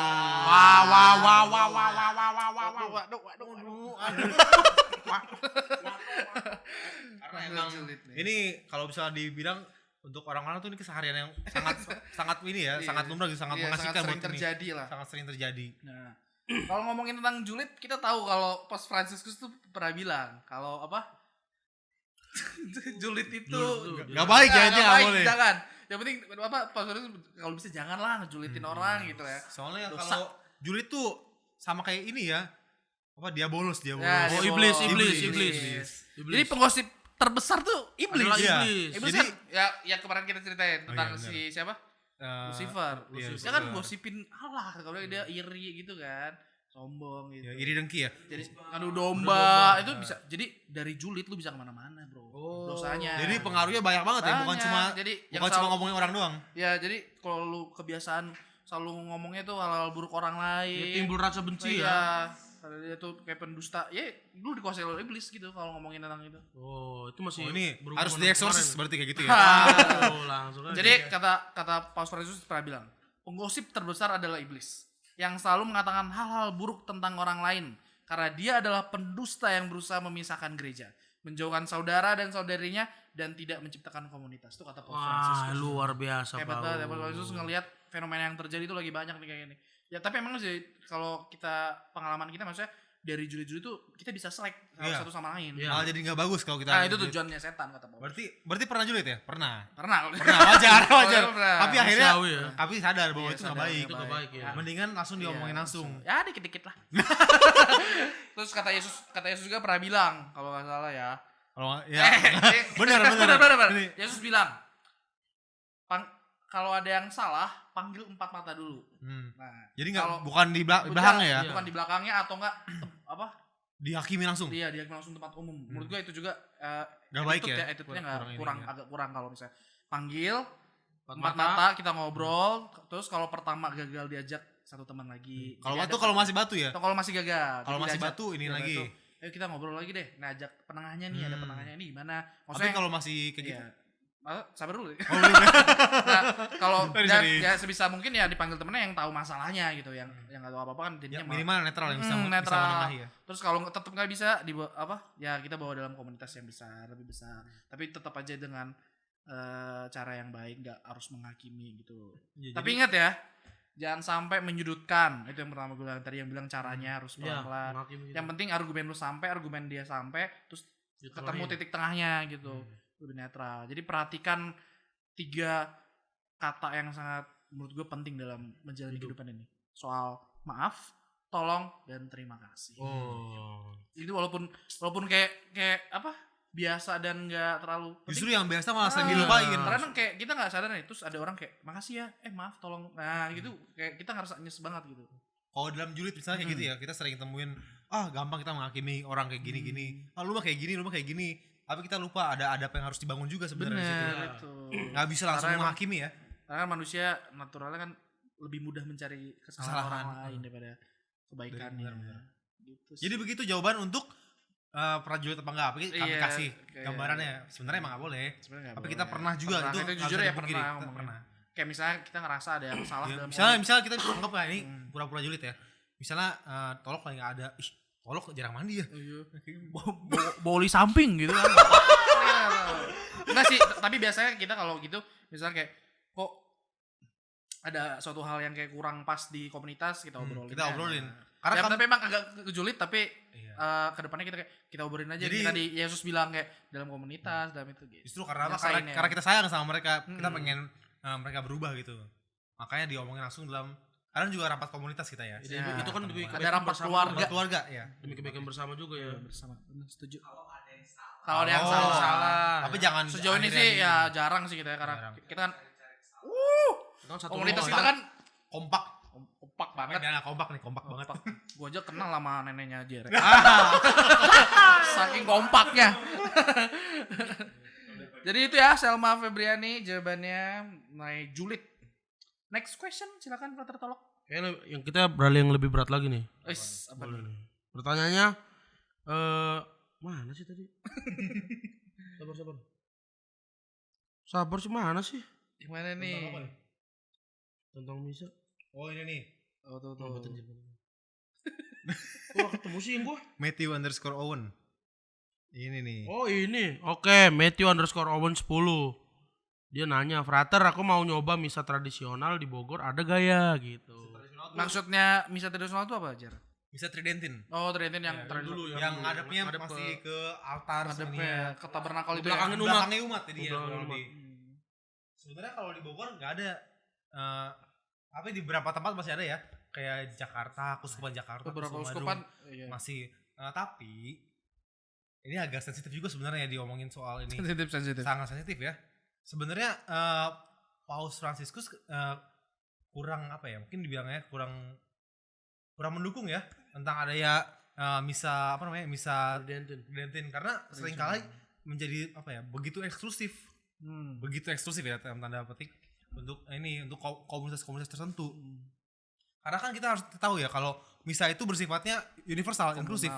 Karena emang ini kalau bisa dibilang untuk orang-orang tuh ini keseharian yang sangat ini ya, Iya. sangat lumrah gitu, sangat Iya, mengasihkan sering buat ini. terjadi lah. Sangat sering terjadi. Nah, kalau ngomongin tentang julid, kita tahu kalau Pope Franciscus tuh pernah bilang kalau apa? julid itu Gak baik ya, itu nggak nggak baik, boleh. jangan. Yang penting apa? Pope Franciscus kalau bisa janganlah ngejulitin orang gitu ya. Soalnya Dosa. kalau julid tuh sama kayak ini ya, apa diabolos. Ya, Oh, dia iblis. Jadi penggosip terbesar tuh iblis. Adalah Iya. iblis. Iblis Jadi- kan ya yang kemarin kita ceritain tentang iya, benar. si siapa? Lucifer. iya, Dia kan Lucifer. gosipin Allah kalau dia iri gitu kan. Sombong gitu. Ya, iri dengki ya. Jadi adu domba itu bisa. Jadi dari julid lu bisa kemana-mana bro. Dosanya. Jadi pengaruhnya banyak banget ya, bukan Banyak. cuma Jadi yang bukan cuma ngomongin orang doang. Ya jadi kalau lu kebiasaan selalu ngomongnya tuh hal-hal buruk orang lain. Timbul rasa benci ya. Iya. Kalau dia tuh kayak pendusta, ya lu dikuasai oleh iblis gitu kalau ngomongin tentang itu. Oh, itu masih Oh, ini berhubungan harus dengan dieksorsis kemarin. berarti kayak gitu ya. Oh, langsung aja. Jadi kata Paus Franciscus pernah bilang, penggosip terbesar adalah iblis yang selalu mengatakan hal-hal buruk tentang orang lain karena dia adalah pendusta yang berusaha memisahkan gereja, menjauhkan saudara dan saudarinya dan tidak menciptakan komunitas. Itu kata Paus Wah, Franciscus. luar biasa, Hebat Pak. banget ya Paus Franciscus ngelihat fenomena yang terjadi itu lagi banyak nih kayak gini. Ya tapi emang sih kalau kita pengalaman kita maksudnya dari juli-juli tuh kita bisa selek Iya. satu sama lain. Iya. Malah jadi nggak bagus kalau kita. Nah itu tujuannya setan kata Paus. Berarti pernah julid ya? Pernah. Pernah. Wajar. Pernah. Tapi akhirnya Manusiawi ya. tapi sadar bahwa Iya, itu nggak sadar, baik. Itu nggak baik ya. Mendingan langsung diomongin Iya, langsung. Ya dikit-dikit lah. Terus kata Yesus juga pernah bilang kalau nggak salah ya. Kalau ya benar. Ini. Yesus bilang kalau ada yang salah panggil 4 mata dulu. Nah, Jadi nggak kalau- bukan di belakangnya ya, Iya. bukan di belakangnya atau enggak apa? dihakimi langsung. Dia langsung tempat umum. Menurut gua itu juga Nggak baik ya. attitude-nya nggak Kurang ini ya. agak kurang kalau misalnya panggil 4 mata. mata kita ngobrol terus kalau pertama gagal diajak satu teman lagi. Kalau Jadi batu ada- kalau masih batu ya. atau kalau masih gagal. Kalau jadi masih diajak. batu ini Iya, lagi. batu. Ayo kita ngobrol lagi deh. Nah, ajak penengahnya nih, ada penengahnya ini gimana? Tapi Maksudnya kalau masih kayak gitu. iya. Sabar dulu. Oh, belum ya? Nah, kalau Sorry, dan sorry. ya sebisa mungkin ya dipanggil temennya yang tahu masalahnya gitu, yang nggak tahu apa-apa kan Ya, jadinya minimal netral yang bisa netral. menengahi ya. Terus kalau tetap nggak bisa dibawa apa? Ya kita bawa dalam komunitas yang besar, lebih besar. Tapi tetap aja dengan cara yang baik, nggak harus menghakimi gitu. Ya, Tapi ingat ya, jangan sampai menyudutkan. Itu yang pertama gue bilang tadi, yang bilang caranya harus Iya, pelan-pelan. menghakimi gitu. Yang penting argumen lu sampai, argumen dia sampai, terus ketemu Dikeluarin. titik tengahnya gitu. Lebih netral. Jadi perhatikan 3 kata yang sangat menurut gue penting dalam menjalani kehidupan ini. Soal maaf, tolong, dan terima kasih. Oh. Itu walaupun kayak apa? Biasa dan enggak terlalu penting. Justru yang biasa malah sering Ah, dilupain. Karena kayak kita nggak sadar nih, terus ada orang kayak makasih ya, maaf tolong, nah gitu kayak kita ngerasa nyes banget gitu. Kalau dalam julid misalnya kayak gitu ya, kita sering temuin gampang kita menghakimi orang kayak gini-gini. Lu mah kayak gini, lu mah kayak gini. Tapi kita lupa ada apa yang harus dibangun juga sebenarnya di situ. Bener itu. Nggak bisa langsung Karena emang- menghakimi ya. Karena manusia naturalnya kan lebih mudah mencari kesalahan orang lain daripada kebaikannya. Benar-benar. Gitu sih. Jadi begitu jawaban untuk prajurit apa enggak? Kami Iya, kasih kayak- gambarannya. Sebenarnya emang nggak boleh. Sebenarnya nggak Tapi boleh. kita pernah juga itu. Itu nggak jujur bisa ya dipungkiri. pernah Kita ngomongnya. pernah. Kayak misalnya kita ngerasa ada yang salah Ya, dalam misalnya kita anggap lah ini pura-pura julid ya. Misalnya tolok lagi nggak ada. Ih, tolok jarang mandi ya. boli samping gitu kan. Enggak sih, tapi biasanya kita kalau gitu misalnya kayak kok ada suatu hal yang kayak kurang pas di komunitas, kita obrolin. kita aja. obrolin. Karena Karena tapi memang agak julid, tapi Iya. kedepannya kita obrolin aja. Jadi- Jadi tadi Yesus bilang kayak dalam komunitas, dalam itu gitu. Justru karena apa? Rasain Karena, ya. karena kita sayang sama mereka, kita Hmm. pengen mereka berubah gitu. Makanya diomongin langsung dalam kadang juga rapat komunitas kita ya. Jadi Ya, itu kan demi ada kebaikan rapat bersama keluarga. juga. Keluarga ya. Demi kebaikan bersama juga ya. Bersama, benar, setuju. Kalau ada yang salah. Kalau ada yang Oh. salah, Salah. Tapi jangan sejauh ini akhirnya sih ya jarang sih kita ya, karena Jarang. kita kan Kita kan satu komunitas rumah, kita ya. kan kompak. kompak banget. Ya, kompak nih, kompak banget. Gua aja kenal sama neneknya Jerek. Saking kompaknya. Jadi itu ya Selma Febriani jawabannya naik julid. Next question silakan Frater Tolok. Kayaknya yang kita beralih yang lebih berat lagi nih. Wis, apa Boleh nih? nih. Pertanyaannya mana sih tadi? Sabar. Sabar sih mana sih? Gimana nih? Tentang misa. Oh ini nih, Oh tuh Oh, tuh. Wah, ketemu sih gua. Matthew_Owen. Ini nih. Oh ini, oke, Matthew_Owen 10. Dia nanya, Frater aku mau nyoba misa tradisional di Bogor, ada gaya gitu. Maksudnya misa tradisional itu apa aja? Bisa tridentin. Oh, Trident yang Yang dulu, Yang dulu. ngadepnya Ngadep masih ke- ke altar Ngadepnya ke tabernakel itu ya. Belakangin umat. Belakangnya umat jadi ya. Belakangin kurang umat. lebih. Sebenarnya kalau di Bogor nggak ada apa di beberapa tempat masih ada ya, kayak di Jakarta, Keuskupan Jakarta, Beberapa Keuskupan uskupan Bandung, iya. masih tapi ini agak sensitif juga sebenarnya diomongin soal ini. sensitif. Sangat sensitif ya. Sebenarnya Paus Fransiskus kurang apa ya? Mungkin dibilangnya kurang mendukung ya tentang adanya misa apa namanya? Misa tridentin karena seringkali menjadi apa ya? Begitu eksklusif. Begitu eksklusif ya dalam tanda petik untuk komunitas-komunitas tertentu. Karena kan kita harus tahu ya kalau misa itu bersifatnya universal, inklusif.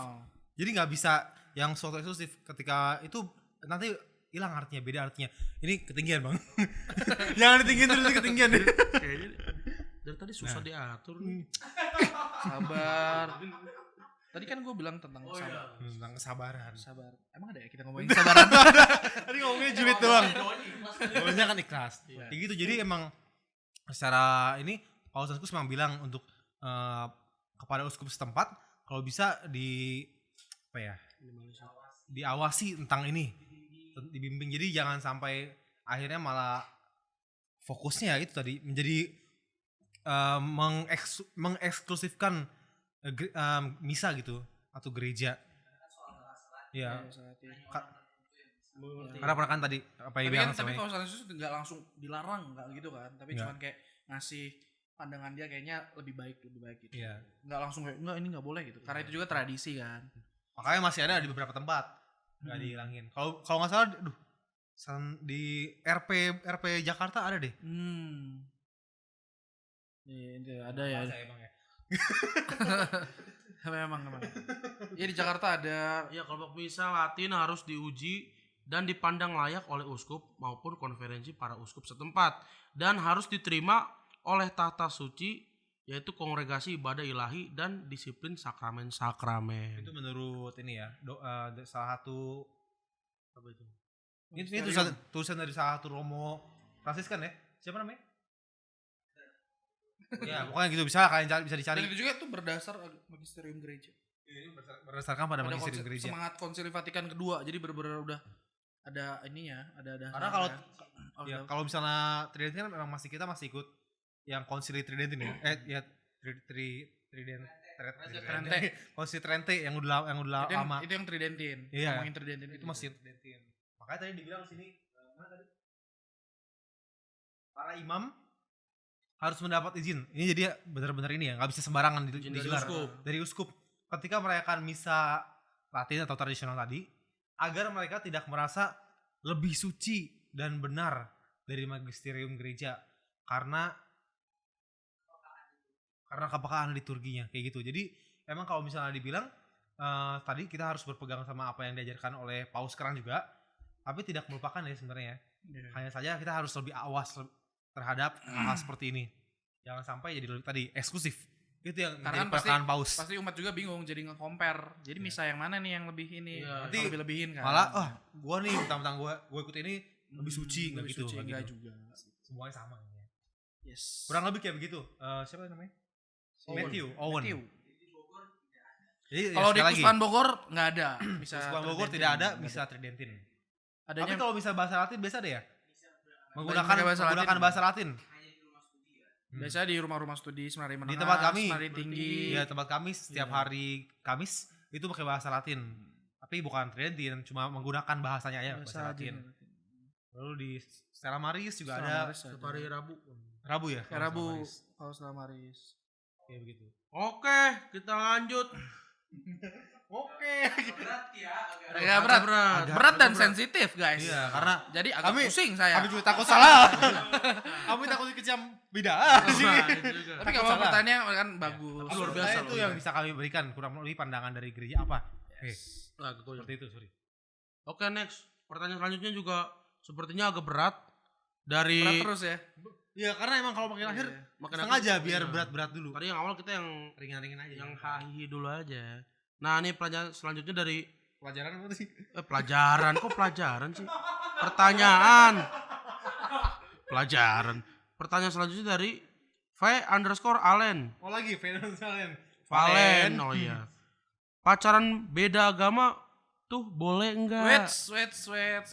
Jadi nggak bisa yang suatu eksklusif ketika itu nanti hilang artinya, beda artinya. Ini ketinggian bang. Jangan ditinggiin terus ketinggian deh. Kayaknya dari tadi susah diatur nih. Sabar. Tadi kan gue bilang tentang sabar. Tentang kesabaran. Sabar. Emang ada ya kita ngomongin kesabaran? Tadi ngomongnya julid doang. Ngomongnya kan ikhlas. Kayak gitu. Jadi emang secara ini Paus Fransiskus memang bilang untuk kepada uskup setempat kalau bisa diawasi tentang ini, dibimbing. Jadi jangan sampai akhirnya malah fokusnya itu tadi menjadi mengeksklusifkan misa gitu atau gereja. Ya. Karena kan tadi apa yang bilang Tapi sama kalau Fransiskus nggak langsung dilarang, nggak gitu kan? Tapi Nggak. cuman kayak ngasih pandangan dia kayaknya lebih baik gitu. Iya. Nggak langsung kayak nggak ini nggak boleh gitu. Karena itu juga tradisi kan. Makanya masih ada di beberapa tempat nggak dihilangin. Kalau nggak salah, di RP Jakarta ada deh. Iya, itu ada ya. Masa emang ya. Memang. Ya di Jakarta ada. Ya kelompok misa Latin harus diuji dan dipandang layak oleh uskup maupun konferensi para uskup setempat dan harus diterima oleh tahta suci yaitu kongregasi ibadah ilahi dan disiplin sakramen-sakramen. Itu menurut ini ya, salah satu Apa itu? ini tulisan dari salah satu Romo Fransiskan ya. Siapa namanya? Ya, pokoknya gitu bisa kalian cari, bisa Dan dicari. itu juga tuh berdasar magisterium gereja. Ini berdasarkan pada Ada magisterium gereja. semangat konsili Vatikan kedua. Jadi benar-benar udah ada ininya, ada Karena kalau Oh, ya udah. kalau misalnya Tridentine kan memang kita masih ikut yang konsili Tridentine ya. Ya Trente. Konsili Trente yang udah lama. Itu yang Tridentin. Iya. Ngomongin Tridentin Itu masih Tridentine. Makanya tadi dibilang di sini mana tadi? Para imam harus mendapat izin. Ini jadi benar-benar ini ya, nggak bisa sembarangan Izin dari digelar. uskup. Dari uskup. Ketika merayakan misa Latin atau tradisional tadi, agar mereka tidak merasa lebih suci dan benar dari magisterium gereja karena kepekaan liturginya kayak gitu. Jadi emang kalau misalnya dibilang tadi kita harus berpegang sama apa yang diajarkan oleh Paus sekarang juga, tapi tidak melupakan ya sebenarnya. Iya. Hanya saja kita harus lebih awas terhadap hal seperti ini. Jangan sampai jadi tadi eksklusif. Itu yang Karena menjadi kan pasti- penekanan Paus. Pasti umat juga bingung jadi nge-compare. Jadi misa yang mana nih yang lebih ini? Iya. Nanti lebih-lebihin kan. Malah gua nih mentang-mentang gua ikut ini lebih suci enggak lebih gitu. suci, nggak enggak gitu. juga. Semuanya sama ya. Yes. Kurang lebih kayak begitu. Siapa namanya? Owen. Matthew. Jadi Kalau di sekali lagi, Kuspan Bogor nggak ada. Misa Kuspan Bogor Tridentin. tidak ada Nggak misa Tridentine. Tapi Adanya kalau misal bahasa Latin biasa deh ya. Pakai Menggunakan bahasa Latin. biasa di rumah-rumah studi Seminari Menengah, Di tempat kami. Seminari Tinggi. Iya, tempat kami setiap Iya. hari Kamis itu pakai bahasa Latin. Tapi bukan Tridentine, cuma menggunakan bahasanya aja bahasa Latin. Lalu di Stella Maris juga ada Setiap hari Rabu. Rabu ya? Ya, Rabu. Stella Maris. Kalau Stella Maris. Kayak begitu. Oke, kita lanjut. Oke. Berat ya, agak Ya, Agak berat. agak Berat dan berat. sensitif, guys. Iya, karena Jadi agak kami- pusing saya. kami juga takut salah. Kami takut dikecam bid'ah di sini. Nah, itu juga. Tapi takut kalau salah. pertanyaannya kan bagus. Luar biasa Itu loh, yang ya. bisa kami berikan kurang lebih pandangan dari gereja apa. Nah, gitu ya. Seperti itu, sorry. Oke, next. Pertanyaan selanjutnya juga sepertinya agak berat. Dari Berat terus ya. Iya, karena emang kalau makin akhir Iya. makin sengaja aku- biar iya. berat-berat dulu. Tadi yang awal kita yang Ringan-ringan aja. yang hahi dulu aja. Nah, ini pertanyaan selanjutnya dari Pelajaran apa sih? pelajaran. Kok pelajaran sih? Pertanyaan. Pelajaran. Pertanyaan selanjutnya dari V_Allen. Oh lagi, Valen. Valen. Oh iya. Pacaran beda agama tuh boleh enggak? Wait.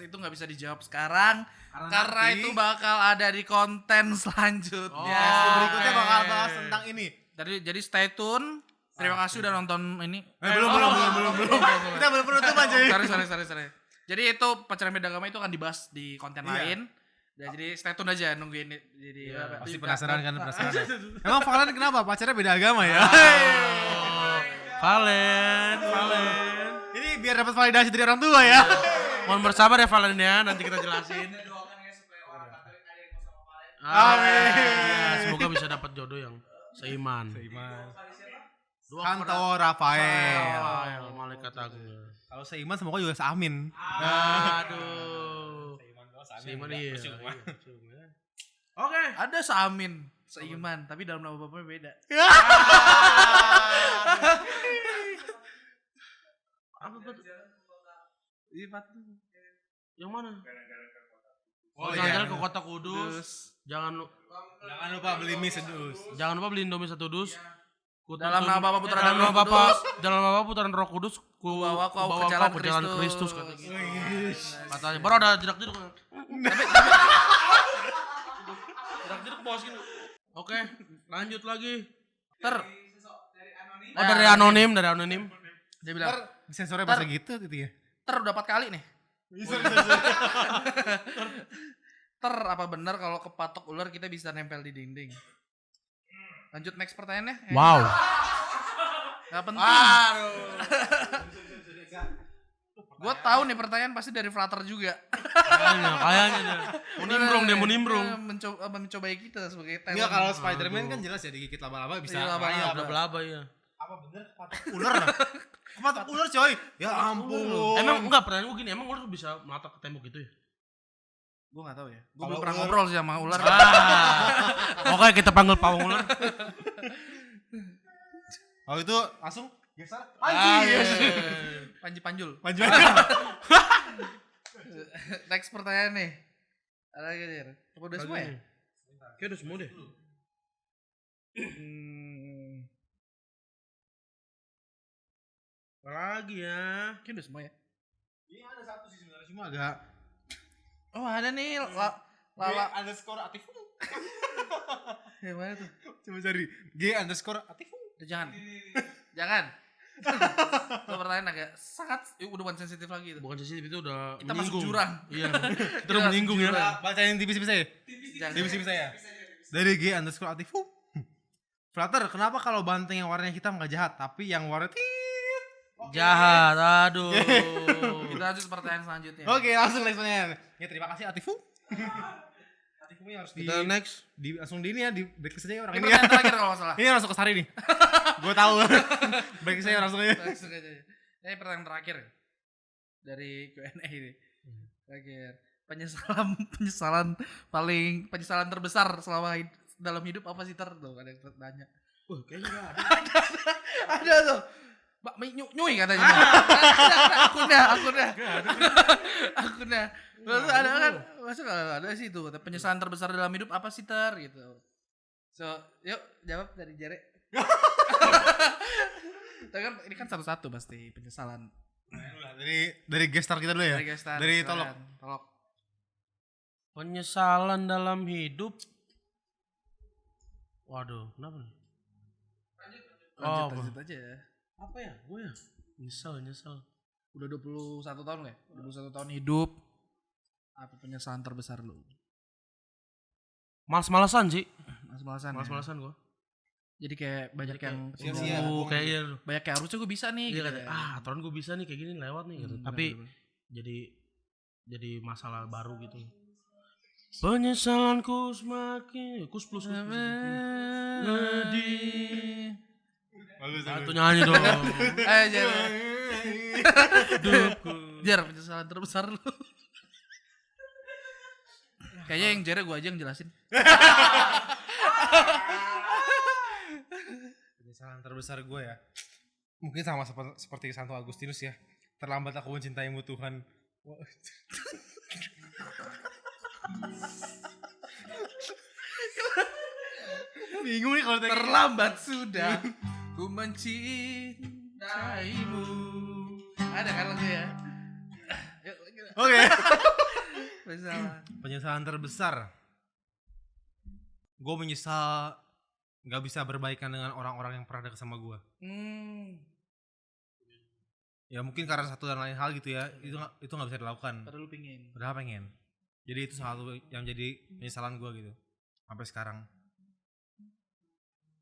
Itu nggak bisa dijawab sekarang. Karena nanti- itu bakal ada di konten selanjutnya. Oh, Berikutnya oke. bakal bahas tentang ini. Jadi stay tune. Terima kasih udah nonton ini. Belum. Kita belum penutupan cuy. Sorry. Jadi itu pacaran beda agama itu akan dibahas di konten Iya. lain. Dan jadi stay tune aja nungguin ini. Jadi Pasti penasaran kan, penasaran. Emang Valen kenapa? Pacarnya beda agama ya? Valen. Ini biar dapat validasi dari orang tua ya. Mohon bersabar ya Valen ya, nanti kita jelasin. kita doakan ya supaya orang Katolik ada yang mau sama Valen. Amin. Ya, semoga bisa dapat jodoh yang seiman. Doa kepada Kanto Rafael. Rafael, malaikat agung. Kalau seiman semoga juga seamin. Aduh. Seiman iya. Oke. ada seamin, seiman, tapi dalam nama bapaknya beda. Apa betul? Iya, Yang mana? Oh, jalan-jalan iya. ke kota Kudus. Jangan Jangan lupa beli mie sedus. jangan lupa beli Indomie 1 dus. Dalam nama Bapa, Putra, dan dalam nama Roh Bapa, Kudus. dalam nama Bapa, Putra dan Roh Kudus, Bawa kau bawa ke jalan kau ke jalan Kristus. Kristus kata gitu. Katanya baru ada jerak-jeruk. Jerak-jeruk bos gini. Oke, lanjut lagi. Ter, Dari anonim. Oh, dari anonim. dia bilang, Sensornya bahasa gitu ya. udah 4 kali nih. Ter, apa benar kalau kepatok ular kita bisa nempel di dinding? Lanjut next pertanyaannya. Wow. Gak penting. Gue tahu nih pertanyaan pasti dari Frater juga. Kayaknya dia. Mau nimbrung. Dia mencobai kita sebagai talent. Enggak, kalau Spider-Man kan jelas ya digigit laba-laba bisa. Iya, laba-laba. rayap. Laba-laba ya. Apa bener kepatok ular? Kepatok ular coy. Ya ampun. Emang enggak pertanyaan gue gini, emang ular bisa meletak ke tembok gitu ya? Gue gak tahu ya. Gue Kalau belum pernah ular- ngobrol sih sama ular. Oke, kita panggil pawang ular. Oh itu langsung geser. Panji Panjul. Maju. Next pertanyaan nih. Ada lagi Dir. Apa udah semua ya? Kayak udah semua deh. Apa lagi ya? Kayaknya udah semua ya. Ini ada satu sih sebenarnya cuma agak Oh ada nih Lala. underscore Atifu. Yang mana tuh? Coba cari G underscore Atifu. Udah, jangan. Jangan. Itu pertanyaan agak sangat udah bukan sensitif lagi itu. Bukan sensitif, itu udah Kita masuk menyinggung. jurang. Iya. Kita Kita udah masuk menyinggung ya. jurang. Bacain tipis-tipis saya. Jangan. Tipis-tipis saya. Dari G underscore Atifu. Flutter, kenapa kalau banteng yang warnanya hitam nggak jahat, tapi yang warna Jahat, aduh. Kita lanjut pertanyaan selanjutnya. Oke, langsung next pertanyaan. Ya terima kasih Atifu. Atifu ini harus Kita next. langsung di ini ya, di break saja ya orang Ini ini ya. pertanyaan terakhir kalau nggak salah. Ini langsung ke Sari nih. Gue tahu. Break saya langsung aja. Langsung aja. Ini pertanyaan terakhir dari Q&A ini. Terakhir. Penyesalan terbesar selama dalam hidup apa sih tuh ada yang tanya. Wah, kayaknya enggak ada. Ada tuh. Mbak nyui katanya. Ada, akunnya. Terus ada kan, masa ada sih tuh, penyesalan terbesar dalam hidup apa sih gitu. So, yuk jawab dari Jere. Tapi kan ini kan satu-satu pasti penyesalan. Dari gestar kita dulu ya. Dari Gestar, Dari silakan. Tolok. Penyesalan dalam hidup. Waduh, kenapa nih? Lanjut aja. Apa ya? Gue ya nyesel. Udah 21 tahun gak? 21 tahun hidup. Apa penyesalan terbesar lu? Males-malesan sih. Males-malesan. Males-malesan gue. Jadi kayak banyak yang sia-sia. Kayak iya. banyak kayak harusnya gue bisa nih Iya, gitu. kayak, aturan gue bisa nih kayak gini lewat nih gitu. Tapi jadi masalah baru gitu. Penyesalanku semakin kus plus ngedi. Bagus. Itu nyanyi dong. Ayo Jer. Hidupku. Jer, penyesalan terbesar lu. Kayaknya yang Jer gue aja yang jelasin. Penyesalan terbesar gue ya. Mungkin sama seperti Santo Agustinus ya. Terlambat aku mencintaimu Tuhan. Bingung nih kalau Terlambat sudah ku mencintaimu. Ada kan lagu ya? Yuk, gitu. Oke. Penyesalan. Penyesalan terbesar. Gue menyesal nggak bisa berbaikan dengan orang-orang yang pernah dekat sama gue. Ya mungkin karena satu dan lain hal gitu ya. Itu nggak bisa dilakukan. Padahal lu pingin. Padahal pengen. Jadi itu salah satu yang jadi penyesalan gue gitu. Sampai sekarang.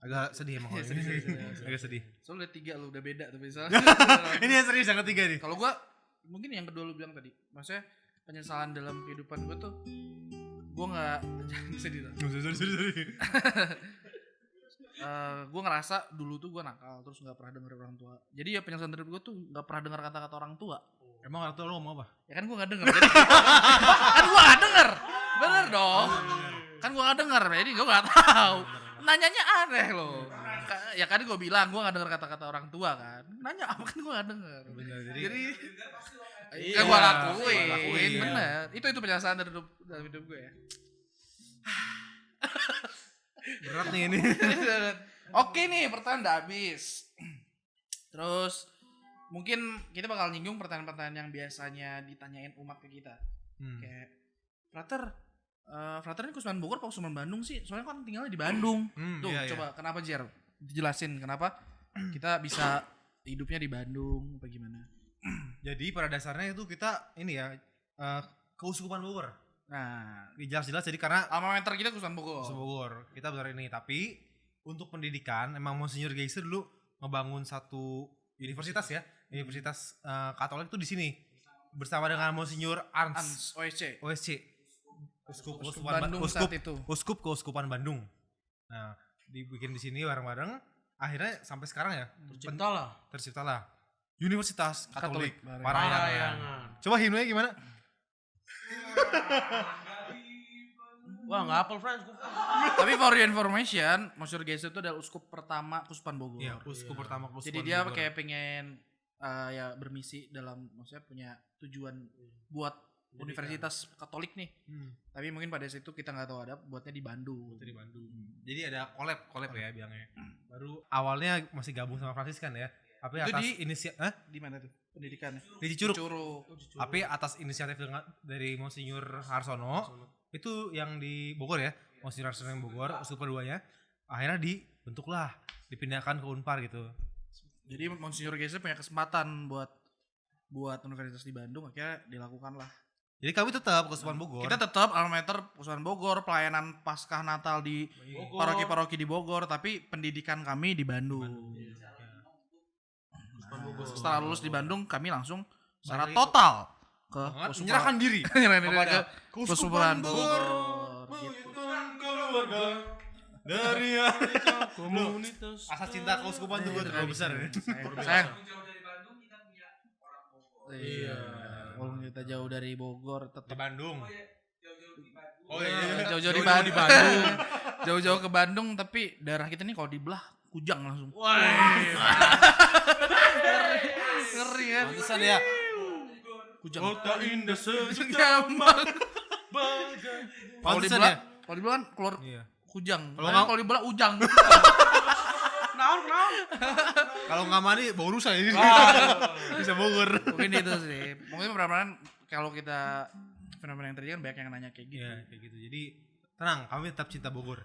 Agak sedih emang kalau ini. Agak sedih. Soalnya udah 3 lu udah beda tuh penyesalan. Ini yang serius yang ketiga nih. Kalau gua mungkin yang kedua lu bilang tadi. Maksudnya penyesalan dalam kehidupan gua tuh gua enggak jangan sedih lah. Sorry. Gua ngerasa dulu tuh gua nakal terus enggak pernah denger orang tua. Jadi ya penyesalan dari gua tuh enggak pernah dengar kata-kata orang tua. Emang orang tua lo ngomong apa? Ya kan gua enggak denger. Jadi, kan gua enggak denger. Bener dong. Kan gua enggak denger. Jadi gua enggak tahu. Nanyanya aneh loh. Ya kan gue bilang gue gak denger kata-kata orang tua kan. Nanya apa kan gue gak denger. Bener, Jadi Iya, ya gue lakuin. lakuin, ya. Bener. Itu penjelasan dalam hidup gue ya. berat nih ini. Oke nih pertanyaan udah habis. Terus mungkin kita bakal nyinggung pertanyaan-pertanyaan yang biasanya ditanyain umat ke kita. Kayak Frater ini Kusman Bogor apa Kusman Bandung sih? Soalnya kan tinggalnya di Bandung. Tuh iya, coba kenapa Jer? Dijelasin kenapa kita bisa hidupnya di Bandung apa gimana? Jadi pada dasarnya itu kita ini ya keuskupan Bogor. Nah, Jelas-jelas jadi karena alma mater kita Kusman Bogor. Bogor. Kita benar ini tapi untuk pendidikan emang Monsinyur Geisel dulu ngebangun satu universitas ya. Universitas Katolik itu di sini bersama dengan Monsinyur Ans OSC. Uskup Keuskupan Bandung. Nah, dibikin di sini bareng-bareng. Akhirnya sampai sekarang ya terciptalah Universitas Katolik Parayangan. Coba himnenya gimana? Wah, enggak hafal Friends. Tapi for your information, Monsinyur Geisel itu adalah uskup pertama Kuspan Bogor. Iya, uskup pertama Keuskupan Jadi dia Bogor. kayak pengen ya bermisi dalam maksudnya punya tujuan buat Universitas Katolik nih. Tapi mungkin pada situ kita nggak tahu ada buatnya di Bandung. Itu di Bandung. Jadi ada collab ya bilangnya. Baru awalnya masih gabung sama Franciscan ya. Tapi Itu atas di- inisiatif Di mana tuh pendidikannya? di Cicurug. Curug. Tapi atas inisiatif dari Monsinyur Harsono itu yang di Bogor ya. Monsinyur Harsono yang Bogor, Uskup keduanya. Akhirnya dibentuklah, dipindahkan ke Unpar gitu. Jadi Monsinyur Gese punya kesempatan buat universitas di Bandung, akhirnya dilakukan lah. Jadi kami tetap ke Uskupan Bogor. Kita tetap alma mater Usulan Bogor, pelayanan Paskah Natal di paroki-paroki di Bogor, tapi pendidikan kami di Bandung. Setelah lulus di Bandung, kami langsung secara Balik. total ke menyerahkan diri Menyerahkan diri kepada ke Keuskupan Bogor. Gitu. Keluarga dari Komunitas. asal cinta keuskupan tuh gue terlalu besar ya. Sayang. Jauh dari Bandung kita punya orang Bogor. Iya. Walaupun kita jauh dari Bogor, Di tetap Bandung. Oh iya, jauh-jauh di Bandung. Oh iya. jauh-jauh di Jauh-jauh Bandung. Jauh-jauh ke Bandung, tapi daerah kita nih kalau dibelah Kujang langsung. Wah. Ngeri kan? Pantesan ya. Kujang. Kota indah sejuk Gampang. Kalau Pantesan dibelah, ya. kalau dibelah kan keluar Iya. Kujang. Kalau Kalau nggak- kalau dibelah Ujang. Naon. Kalau nggak mandi bau rusak ini. Bisa Bogor. Mungkin itu sih. Mungkin beberapa kalau kita fenomena yang terjadi kan banyak yang nanya kayak gitu. Iya, kayak gitu. Jadi tenang, kami tetap cinta Bogor.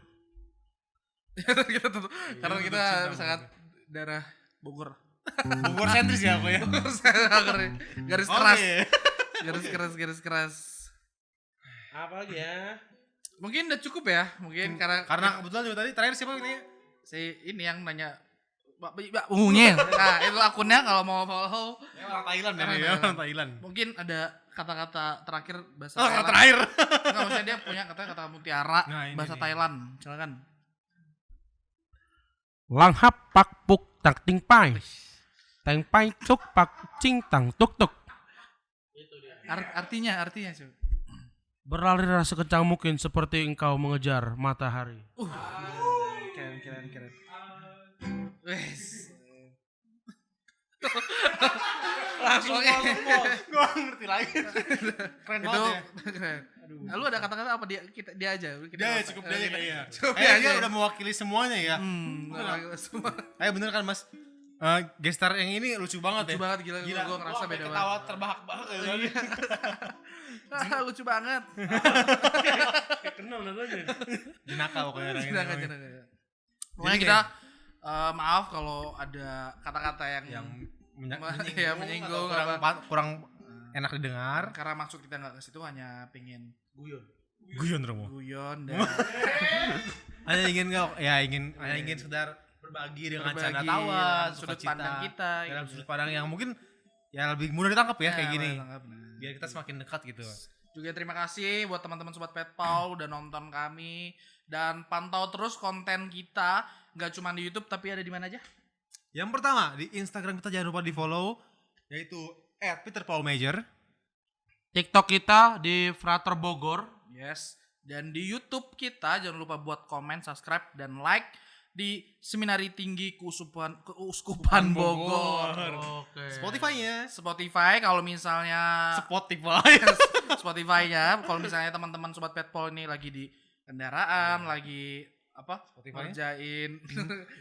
kita tuh, karena kita cinta sangat darah Bogor. Bogor sentris ya aku ya. garis Oke. keras. garis keras. Apa lagi ya? Mungkin udah cukup ya. Mungkin karena Kebetulan juga tadi terakhir siapa ini? si ini yang nanya Ngel. Nah, itu akunnya kalau mau follow. Orang Thailand ya, orang Thailand. Mungkin ada kata-kata terakhir bahasa Oh, Thailand. terakhir. Enggak, maksudnya dia punya kata mutiara Nah, ini bahasa nih. Thailand. Silakan. Langhap pak puk tak ting pai. Teng pai cuk pak cing tang tuk tuk. Artinya coba. Berlari sekencang mungkin seperti engkau mengejar matahari. Keren. Wes. Langsung Gua ngerti lagi. Keren Itu banget ya. keren. Lu ada kata-kata apa dia aja. Dia cukup dia aja kali ya. Cukup Kayaknya dia dia aja. udah mewakili semuanya ya. Semua. Ayo bener kan Mas? Gestar yang ini lucu banget Lucu ya. banget gila, gua ngerasa beda banget. Ketawa terbahak-bahak ya. Lucu banget. Kenal namanya. Jenaka pokoknya orang ini. Jangan. Pokoknya kita maaf kalau ada kata-kata yang ya, menyinggung atau kurang enak didengar. karena maksud kita nggak ke situ, hanya pengen Guyon Romo. guyon dan Hanya ingin sekedar berbagi dengan canda tawa, dalam sudut sukacita, pandang kita dalam gitu. sudut pandang yang mungkin ya lebih mudah ditangkap ya kayak gini. Benar. Biar kita semakin dekat gitu. Juga terima kasih buat teman-teman Sobat Petpau udah nonton kami dan pantau terus konten kita, nggak cuma di YouTube tapi ada di mana aja? Yang pertama di Instagram kita jangan lupa di follow, yaitu @peterpaulmajor. TikTok kita di Frater Bogor. Yes. Dan di YouTube kita jangan lupa buat komen, subscribe dan like di Seminari Tinggi Keuskupan Bogor. Oke. Spotify-nya. Kalau misalnya Spotify-nya kalau misalnya teman-teman Sobat Petpol ini lagi di kendaraan, lagi apa? Spotify-nya? Ngerjain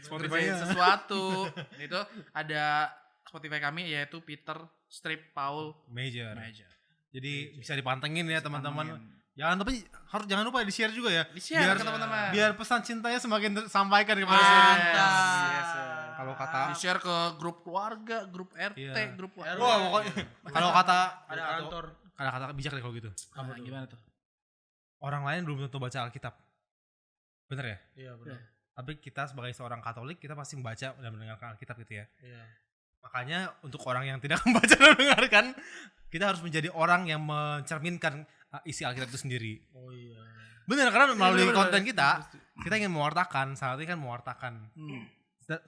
Spotify-nya. sesuatu. Itu ada Spotify kami yaitu Peter Strip Paul Major. Major. Jadi bisa dipantengin ya teman-teman. Jangan lupa di-share juga ya. Di-share ke teman-teman. Biar pesan cintanya semakin tersampaikan kepada Mantap. semua. Yes. Kalau kata Di-share ke grup keluarga, grup RT, Iya. grup wah pokoknya kalau kata Ada kantor. ada kata bijak deh kalau gitu. Gimana tuh? Orang lain belum tentu baca Alkitab. Bener ya? Iya benar. Tapi kita sebagai seorang Katolik kita pasti membaca dan mendengarkan Alkitab gitu ya. Iya. Makanya untuk orang yang tidak membaca dan mendengarkan, kita harus menjadi orang yang mencerminkan isi Alkitab itu sendiri. Oh iya. Bener, karena melalui bener, konten bener. kita ingin mewartakan, saat ini kan mewartakan.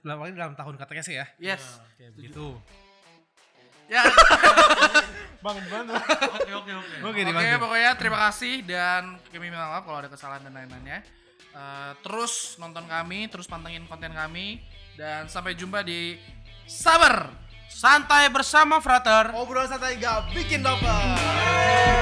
Dalam tahun KTKS ya. Yes. Kayak begitu. Ya. Bangun banget. Oke. Oke, Oke, dibantu. pokoknya terima kasih dan kami minta maaf kalau ada kesalahan dan lain-lainnya. Terus nonton kami, terus pantengin konten kami dan sampai jumpa di Sabar. Santai bersama Frater. Obrolan santai gak bikin baper.